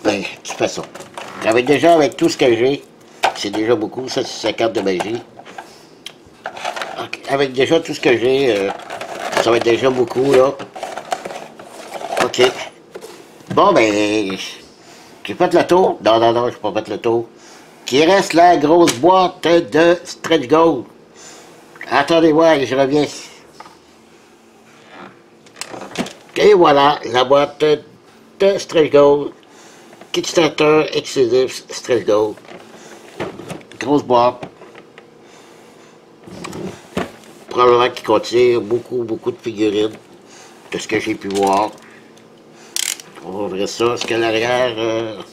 Ben, de toute façon. Avec tout ce que j'ai, c'est déjà beaucoup. Ça, c'est sa carte de magie. Avec déjà tout ce que j'ai, ça va être déjà beaucoup, là. OK. Bon, ben, j'ai fait le tour. Non, je n'ai pas fait le tour. Qui reste la grosse boîte de Stretch Gold. Attendez-moi, je reviens. Et voilà, la boîte de Stretch Gold Kickstarter exclusif Stretch Gold. Grosse boîte. Probablement qui contient beaucoup de figurines. De ce que j'ai pu voir. On va ouvrir ça. Est-ce qu'à l'arrière,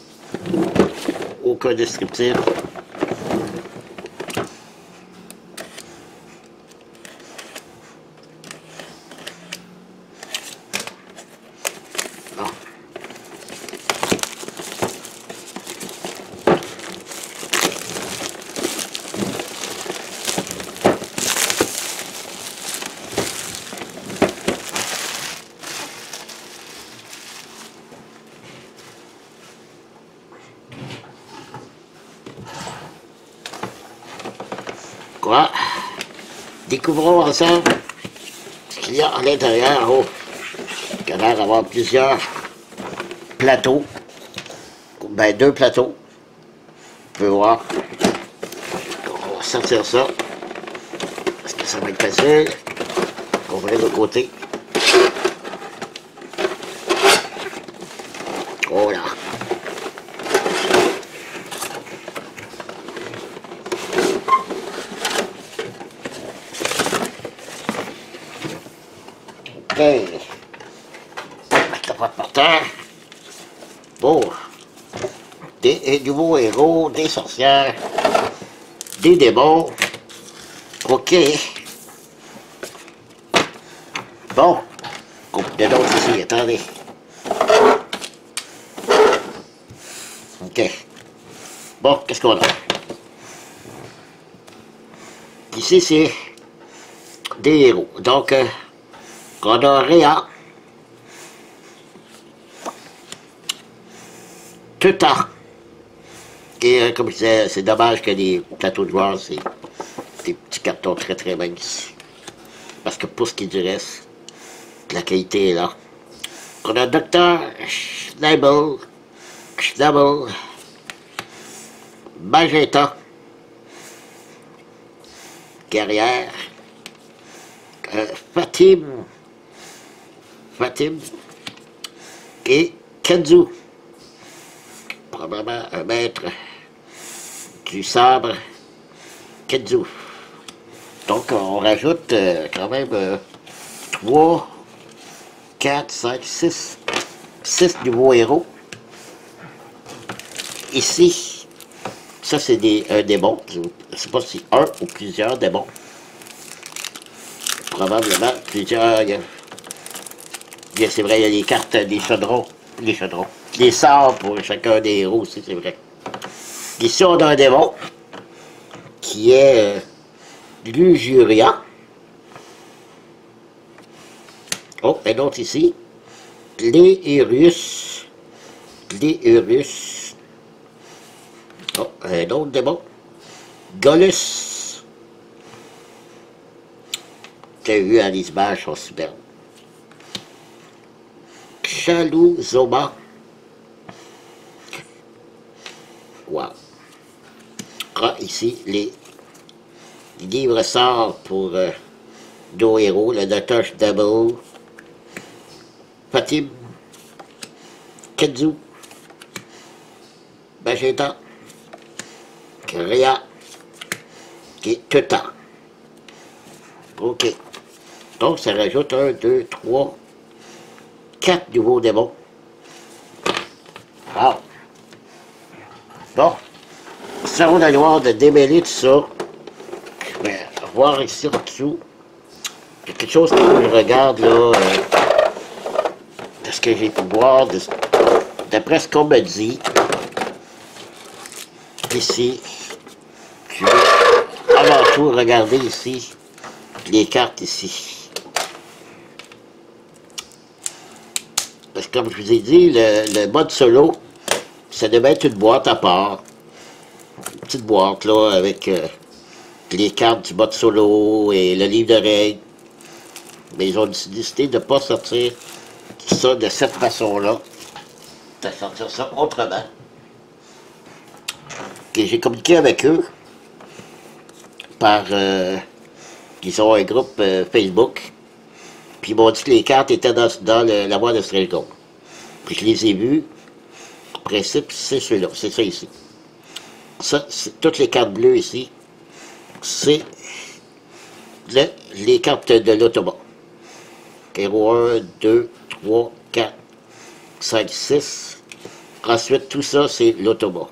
aucun descriptif. Non. Quoi? Découvrons ensemble ce qu'il y a à l'intérieur. Oh, il a l'air d'avoir plusieurs plateaux. Ben, 2 plateaux. On peut voir. On va sortir ça. Est-ce que ça va être facile? Ouvrir de côté. Oh là! Ok. Mettre la porte par terre. Bon. Des nouveaux héros, des sorcières, des démons. Ok. Bon. Coupe de d'autres ici, attendez. Ok. Bon, qu'est-ce qu'on a? Ici, c'est des héros. Donc, on a Rhea, Teuta, et comme je disais, c'est dommage que les plateaux de joueurs, c'est des petits cartons très minces. Parce que pour ce qui est du reste, la qualité est là. On a Dr. Schnabel, Magenta, Guerrière, Fatim et Kenzu. Probablement un maître du sabre Kenzu. Donc on rajoute quand même 3, 4, 5, 6 nouveaux héros. Ici, ça c'est un démon. Je ne sais pas si un ou plusieurs démons. Probablement plusieurs. C'est vrai, il y a les cartes des chaudrons. Les sorts pour chacun des héros aussi, c'est vrai. Ici, on a un démon qui est Lujuria. Oh, un autre ici. Léurus. Oh, un autre démon. Golus. J'ai vu à l'image, sont superbes. Chalouzoma. Wow. Ah, ici, les livres sortent pour nos héros, le Dr. Double, Fatim, Kenzu, Magenta, Rhea et Teuta. Ok. Donc, ça rajoute 1, 2, 3, 4 nouveaux démons. Wow. Bon. Ça va devoir de démêler tout ça. Je vais voir ici en dessous. Il y a quelque chose que je regarde là. De ce que j'ai pu voir. D'après ce qu'on me dit. Ici. Je vais avant tout regarder ici. Les cartes ici. Parce que comme je vous ai dit, le mode solo, ça devait être une boîte à part. Une petite boîte là avec les cartes du mode solo et le livre de règles. Mais ils ont décidé de ne pas sortir ça de cette façon-là. De sortir ça autrement. Et j'ai communiqué avec eux par ils ont un groupe Facebook. Puis ils m'ont dit que les cartes étaient dans la boîte de Stretch Gold. Puis je les ai vues. principe, c'est ceux-là, c'est ça ici. Ça, toutes les cartes bleues ici, c'est les cartes de l'automa. Héros 1, 2, 3, 4, 5, 6. Ensuite, tout ça, c'est l'automa.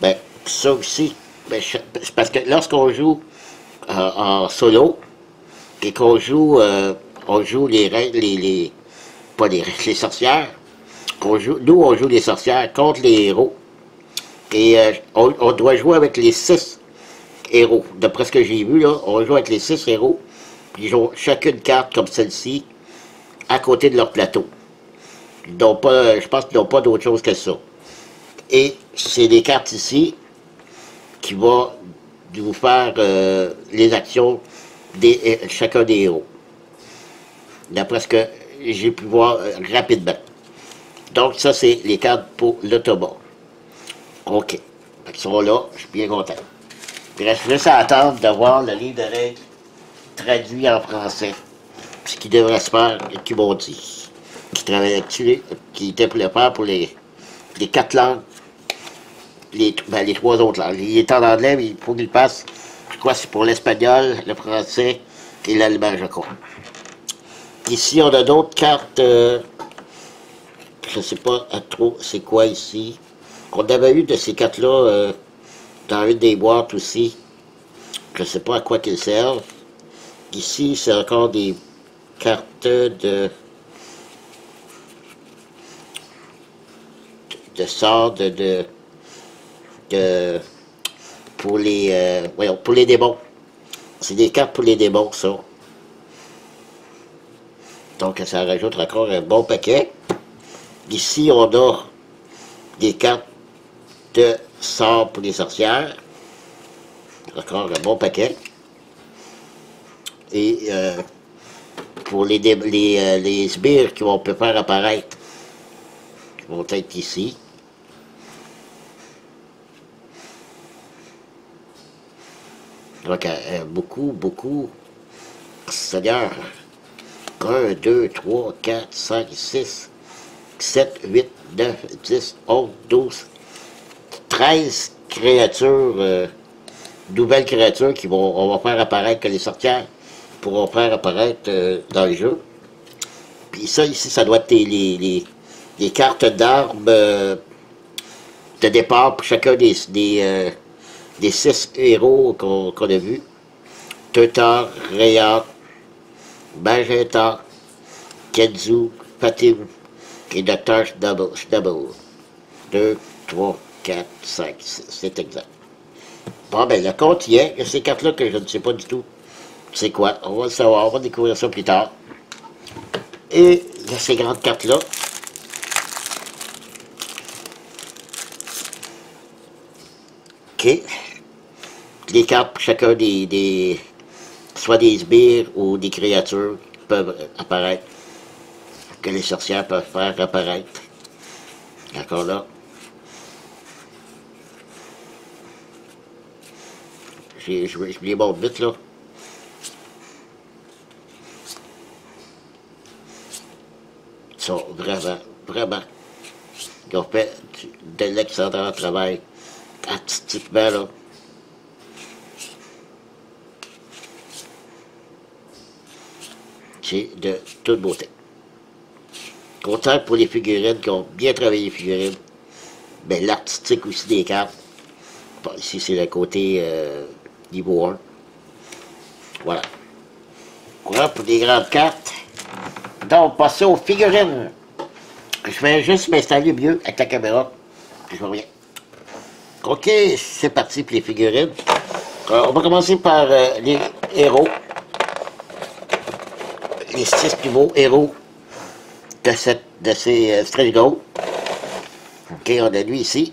Ben, ça aussi, ben, c'est parce que lorsqu'on joue en solo, et qu'on joue, on joue les règles, pas les sorcières, nous, on joue les sorcières contre les héros. Et on doit jouer avec les 6 héros. D'après ce que j'ai vu, là, on joue avec les 6 héros. Puis ils ont chacune carte comme celle-ci à côté de leur plateau. Ils n'ont pas, je pense qu'ils n'ont pas d'autre chose que ça. Et c'est des cartes ici qui vont vous faire les actions de chacun des héros. D'après ce que j'ai pu voir rapidement. Donc ça, c'est les cartes pour l'automa. OK. Ils sont là, je suis bien content. Il reste juste à attendre de voir le livre de règles traduit en français. Ce qui devrait se faire, qui m'ont dit. Qui travaillait dessus, qui était pour le faire pour les 4 langues. Les 3 autres langues. Il est en anglais, mais il faut qu'il passe. Je crois que c'est pour l'espagnol, le français et l'allemand, je crois. Ici, on a d'autres cartes. Je ne sais pas trop c'est quoi ici. On avait eu de ces cartes-là dans une des boîtes aussi. Je ne sais pas à quoi qu'elles servent. Ici, c'est encore des cartes de sorts pour les voyons, pour les démons. C'est des cartes pour les démons, ça. Donc, ça rajoute encore un bon paquet. Ici, on a des cartes de sorts pour les sorcières. Encore un bon paquet. Et pour les sbires qui vont peut faire apparaître, qui vont être ici. Donc, beaucoup, Seigneur. 1, 2, 3, 4, 5, 6, 7, 8, 9, 10, 11, 12, 13 créatures, nouvelles créatures on va faire apparaître, que les sorcières pourront faire apparaître dans le jeu. Puis ça, ici, ça doit être les cartes d'armes de départ pour chacun des 6 héros qu'on a vus. Teutar, Rayard, Magenta, Kenzu, Fatim et Dr. Schnabel. 2, 3, 4, 5, 6, c'est exact. Bon, ben, le compte y est. Il y a ces cartes-là que je ne sais pas du tout c'est quoi. On va le savoir, on va découvrir ça plus tard. Et il y a ces grandes cartes-là. OK. Les cartes pour chacun soit des sbires ou des créatures qui peuvent apparaître, que les sorcières peuvent faire apparaître. D'accord là. Je les montre vite là. Ils sont vraiment, ils ont fait de l'excellent travail artistiquement là. C'est de toute beauté. Content pour les figurines qui ont bien travaillé les figurines. Mais l'artistique aussi des cartes. Bon, ici, c'est le côté niveau 1. Voilà. Voilà pour des grandes cartes. Donc, passer aux figurines. Je vais juste m'installer mieux avec la caméra. Je reviens. OK, c'est parti pour les figurines. On va commencer par les héros. Les 6 plus beaux héros de ces Strange Go. OK, on a lui ici.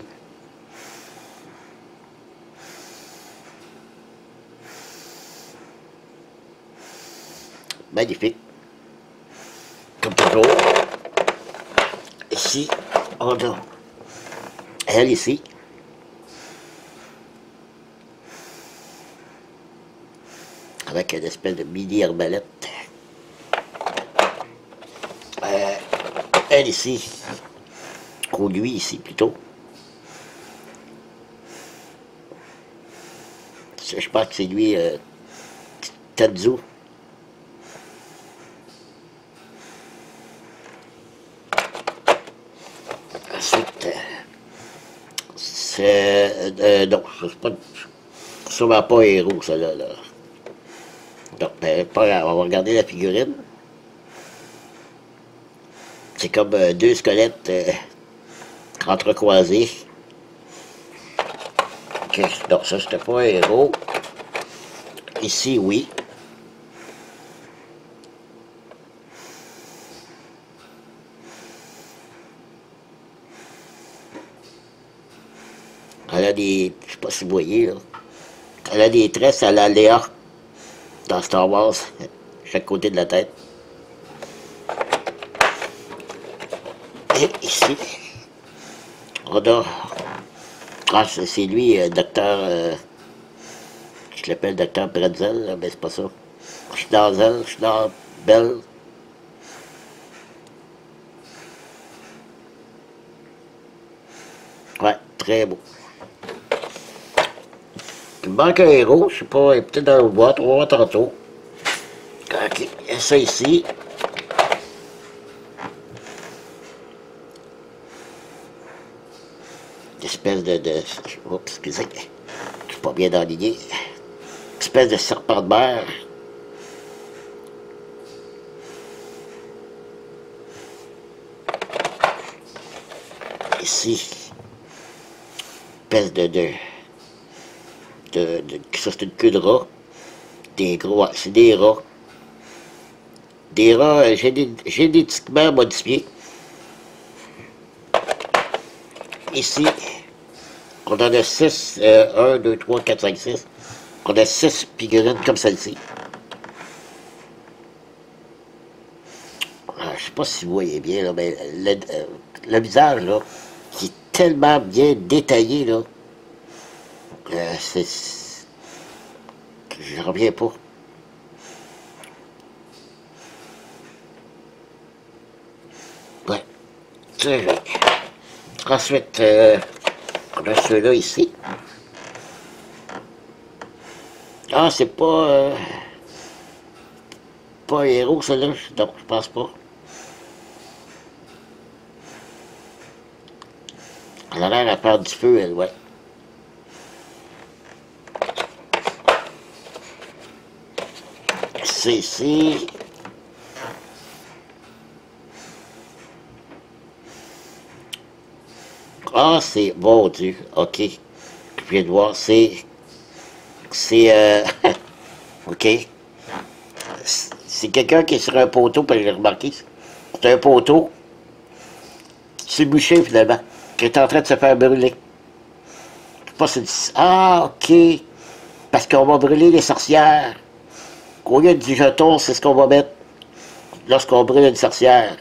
Magnifique. Comme toujours. Ici, on a elle ici. Avec une espèce de mini arbalète. Elle ici, trop lui ici, plutôt. Je pense que c'est lui, Tadzu. Ensuite, c'est... non, c'est pas... Sûrement pas un héros, ça, là. Donc, ben, pas grave, on va regarder la figurine. C'est comme deux squelettes entrecroisés. Ok, donc ça, c'était pas un héros. Ici, oui. Elle a des... Je sais pas si vous voyez, là. Elle a des tresses à la Léa dans Star Wars, chaque côté de la tête. Et ici, on a... Ah, c'est lui, docteur... je l'appelle docteur Bretzel, là, mais c'est pas ça. Schnabel. Ouais, très beau. Il me manque un héros, je sais pas, il est peut-être dans la boîte, on va voir tantôt. Ok, il y a ça ici. Une espèce de... Oups, excusez, je suis pas bien aligné. Une espèce de serpent de mer. Ici, une espèce ça c'est une queue de rat. Des gros, ouais, c'est des rats. Des rats génétiquement modifiés. Ici, on en a 6, 1, 2, 3, 4, 5, 6. On a 6 figurines comme celle-ci. Je sais pas si vous voyez bien, là, mais le visage, là, qui est tellement bien détaillé, là. Je reviens pas. Ouais. Ensuite, on a ceux-là ici. Ah, c'est pas... pas un héros, celui-là. Non, je pense pas. Elle a l'air à faire du feu, elle, ouais. C'est ici. Ah, c'est... Bon Dieu, ok. Je viens de voir, c'est... ok. C'est quelqu'un qui est sur un poteau, puis j'ai remarqué. C'est un poteau. C'est bouché, finalement. Qui est en train de se faire brûler. Je sais pas si... Ah, ok. Parce qu'on va brûler les sorcières. Au lieu du jeton, c'est ce qu'on va mettre lorsqu'on brûle une sorcière.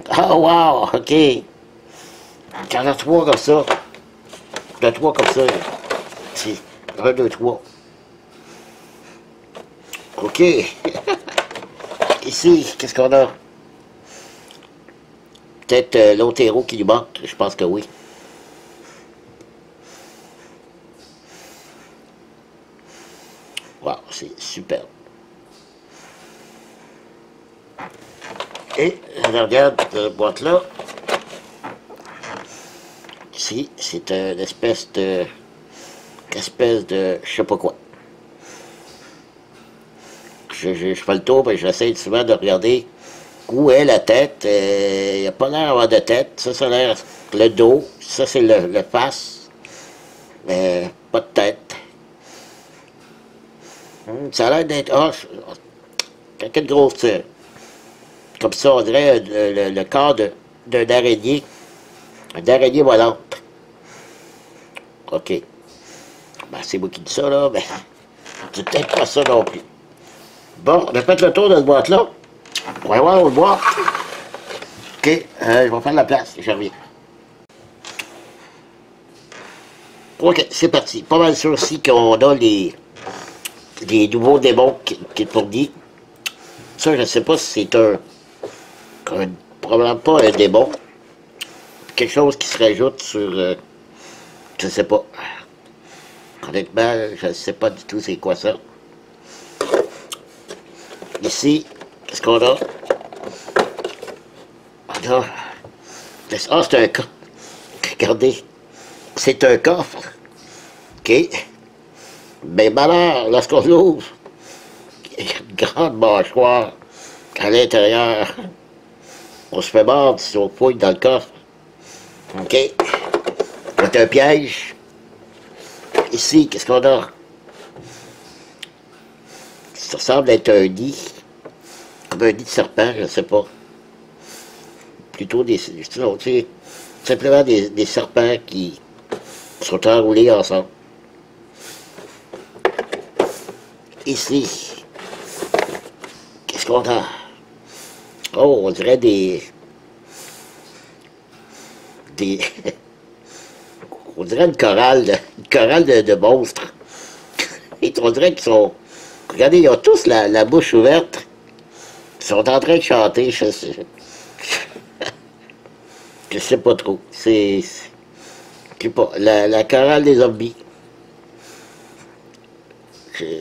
Ah, wow, ok. Il y en a 3 comme ça. Il y en a 3 comme ça. C'est 1, 2, 3. Ok. Ici, qu'est-ce qu'on a? Peut-être l'autre héros qui lui manque. Je pense que oui. Wow, c'est superbe. Et je regarde cette boîte-là. Ici, c'est une espèce de... je sais pas quoi. Je fais le tour, mais j'essaie souvent de regarder où est la tête. Il n'y a pas l'air d'avoir de tête. Ça a l'air le dos. Ça, c'est le face. Mais pas de tête. Ça a l'air d'être... Ah, quelqu'un de gros... Comme ça, on dirait le corps d'un araignée. Une araignée volante. OK. Ben, c'est moi qui dis ça, là, mais c'est peut-être pas ça non plus. Bon, on a fait le tour de cette boîte-là. On va voir l'autre boîte. OK, je vais faire la place, je reviens. OK, c'est parti. Pas mal sûr aussi qu'on a les nouveaux démons qui est fourni. Ça, je ne sais pas si c'est probablement pas un démon. quelque chose qui se rajoute sur... je sais pas. Honnêtement, je ne sais pas du tout c'est quoi ça. Ici, qu'est-ce qu'on a? On a... Ah, c'est un coffre. Regardez. C'est un coffre. OK. Mais malheur, lorsqu'on l'ouvre, il y a une grande mâchoire à l'intérieur. On se fait mordre si on fouille dans le coffre. OK. C'est un piège. Ici, qu'est-ce qu'on a? Ça semble être un nid. Comme un nid de serpent, je ne sais pas. Plutôt des... Non, c'est simplement des serpents qui sont enroulés ensemble. Ici, qu'est-ce qu'on a? Oh, on dirait des... on dirait une chorale de monstres. Et on dirait qu'ils sont... Regardez, ils ont tous la bouche ouverte. Ils sont en train de chanter, je sais pas trop. C'est pas... La chorale des zombies.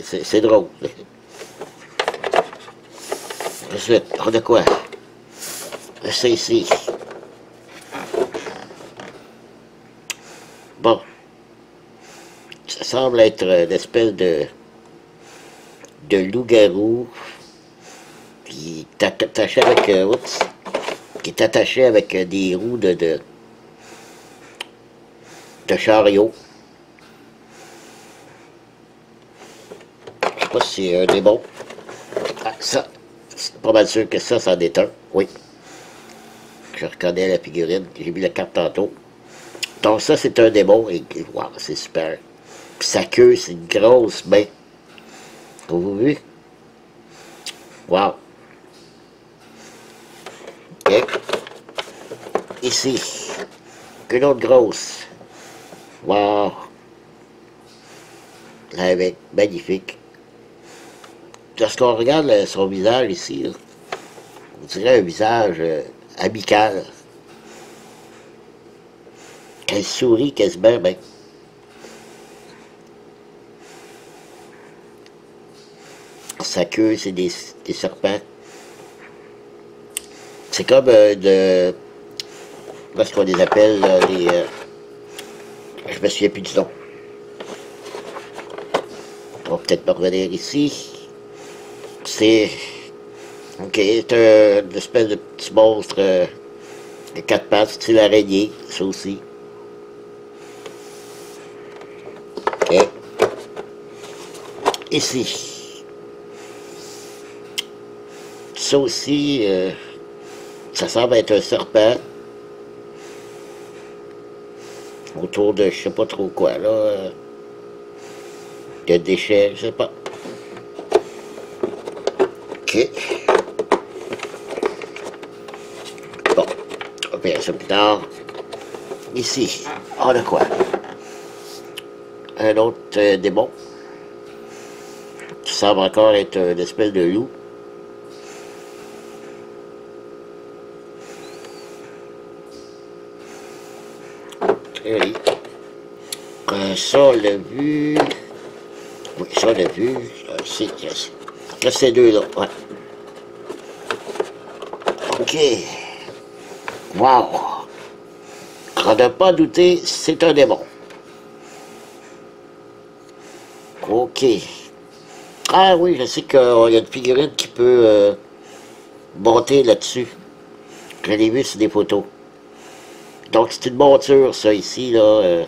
C'est drôle. Ensuite, on a quoi? C'est ici. Bon. Ça semble être une espèce de loup-garou qui est attaché avec... oups. Qui est attaché avec des roues de chariot. Je sais pas si c'est un démon. Ah, ça, c'est pas mal sûr que ça, c'en est un. Oui. Je reconnais la figurine. J'ai mis la carte tantôt. Donc ça, c'est un démon. Et wow, c'est super. Puis sa queue, c'est une grosse main. Vous vu? Wow. OK. Ici. Une autre grosse. Wow. Avec magnifique. Lorsqu'on regarde son visage ici, là, on dirait un visage amical. Elle sourit quasiment, ben. Sa queue, c'est des serpents. C'est comme de... Qu'est-ce qu'on les appelle, là, les... je me souviens plus du nom. On va peut-être me revenir ici. C'est... OK, c'est une espèce de petit monstre de 4 pattes, c'est l'araignée, ça aussi. OK. Ici. Ça aussi, ça semble être un serpent. Autour de je sais pas trop quoi, là. De déchets, je sais pas. OK. Bon, on va faire ça plus tard. Ici, on a quoi? Un autre démon. Qui semble encore être une espèce de loup. Oui. Ça, on l'a vu. Oui, ça, on l'a vu. C'est ces deux-là, ouais. OK. Wow. On n'a pas douté, c'est un démon. OK. Ah oui, je sais qu'il y a une figurine qui peut monter là-dessus. Je l'ai vu sur des photos. Donc c'est une monture, ça, ici, là.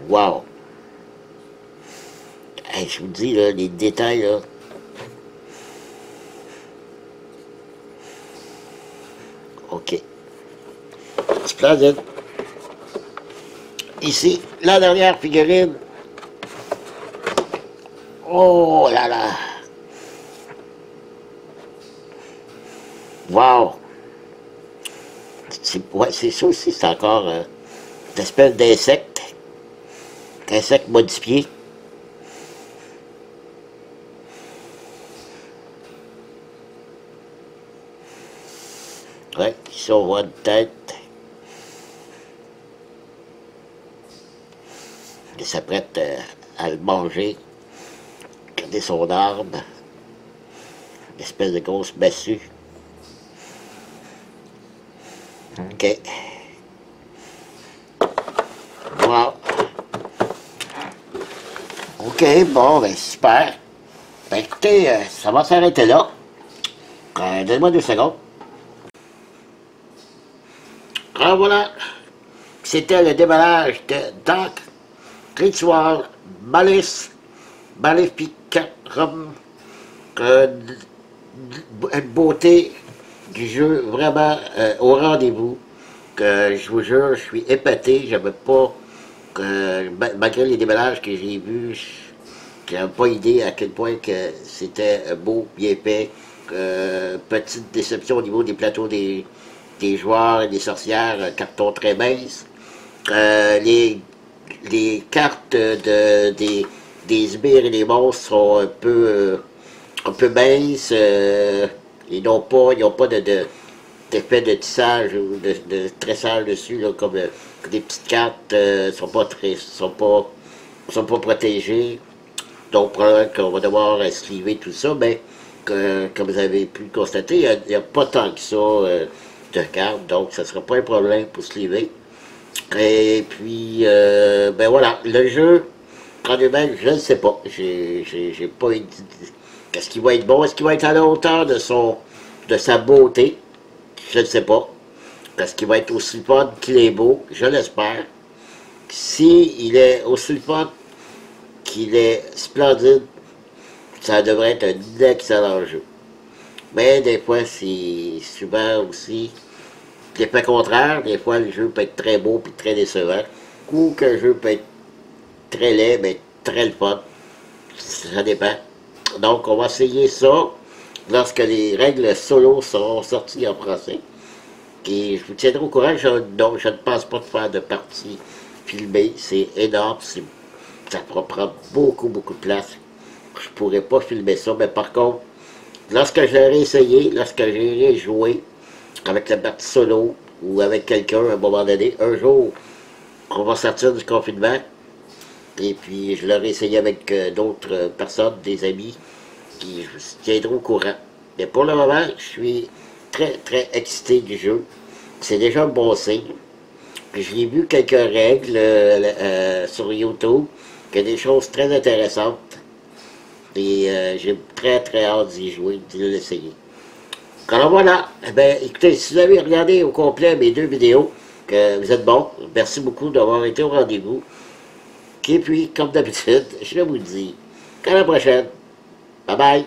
Wow. Hey, je vous dis, là, les détails, là. OK. Splendide. Ici, la dernière figurine. Oh là là. Wow. Ouais, c'est ça aussi, c'est encore une espèce d'insecte. Insecte modifié. Ouais, ici on voit une tête. Il s'apprête à le manger. Regardez son arme. Une espèce de grosse massue. OK. Voilà. OK, bon, ben super. Ben écoutez, ça va s'arrêter là. Donnez-moi 2 secondes. Alors voilà. C'était le déballage de Dark Ritual Malice Malefica Rum. Une beauté du jeu vraiment au rendez-vous. Que je vous jure, je suis épaté. J'avais pas, malgré les déballages que j'ai vus, j'avais pas idée à quel point que c'était beau, bien fait. Petite déception au niveau des plateaux des joueurs et des sorcières, carton très mince. Les cartes des sbires et des monstres sont un peu minces. Ils n'ont pas d'effet de tissage ou de tressage dessus, là, comme des petites cartes sont pas protégées. Donc, probablement qu'on va devoir sliver tout ça, mais comme vous avez pu le constater, il n'y a pas tant que ça de cartes, donc ça ne sera pas un problème pour sliver. Et puis, ben voilà, le jeu, en lui-même, je ne sais pas. J'ai pas idée. Est-ce qu'il va être bon? Est-ce qu'il va être à la hauteur de sa beauté? Je ne sais pas. Est-ce qu'il va être aussi fun qu'il est beau? Je l'espère. Si il est aussi fun qu'il est splendide, ça devrait être un excellent jeu. Mais des fois, c'est souvent aussi l'effet contraire. Des fois, le jeu peut être très beau et très décevant. Ou qu'un jeu peut être très laid, mais très le fun. Ça dépend. Donc, on va essayer ça lorsque les règles solo seront sorties en français. Et je vous tiendrai au courant. Donc, je ne pense pas de faire de partie filmée. C'est énorme. Ça prend beaucoup, beaucoup de place. Je ne pourrais pas filmer ça. Mais par contre, lorsque j'aurai essayé, lorsque j'irai jouer avec la partie solo ou avec quelqu'un à un moment donné, un jour, on va sortir du confinement. Et puis, je l'aurai essayé avec d'autres personnes, des amis, qui je vous tiendrai au courant. Mais pour le moment, je suis très, très excité du jeu. C'est déjà un bon signe. J'ai vu quelques règles sur YouTube, il y a des choses très intéressantes. Et j'ai très, très hâte d'y jouer, de l'essayer. Alors voilà, eh bien, écoutez, si vous avez regardé au complet mes 2 vidéos, que vous êtes bons, merci beaucoup d'avoir été au rendez-vous. Et puis, comme d'habitude, je vous dis, à la prochaine. Bye bye.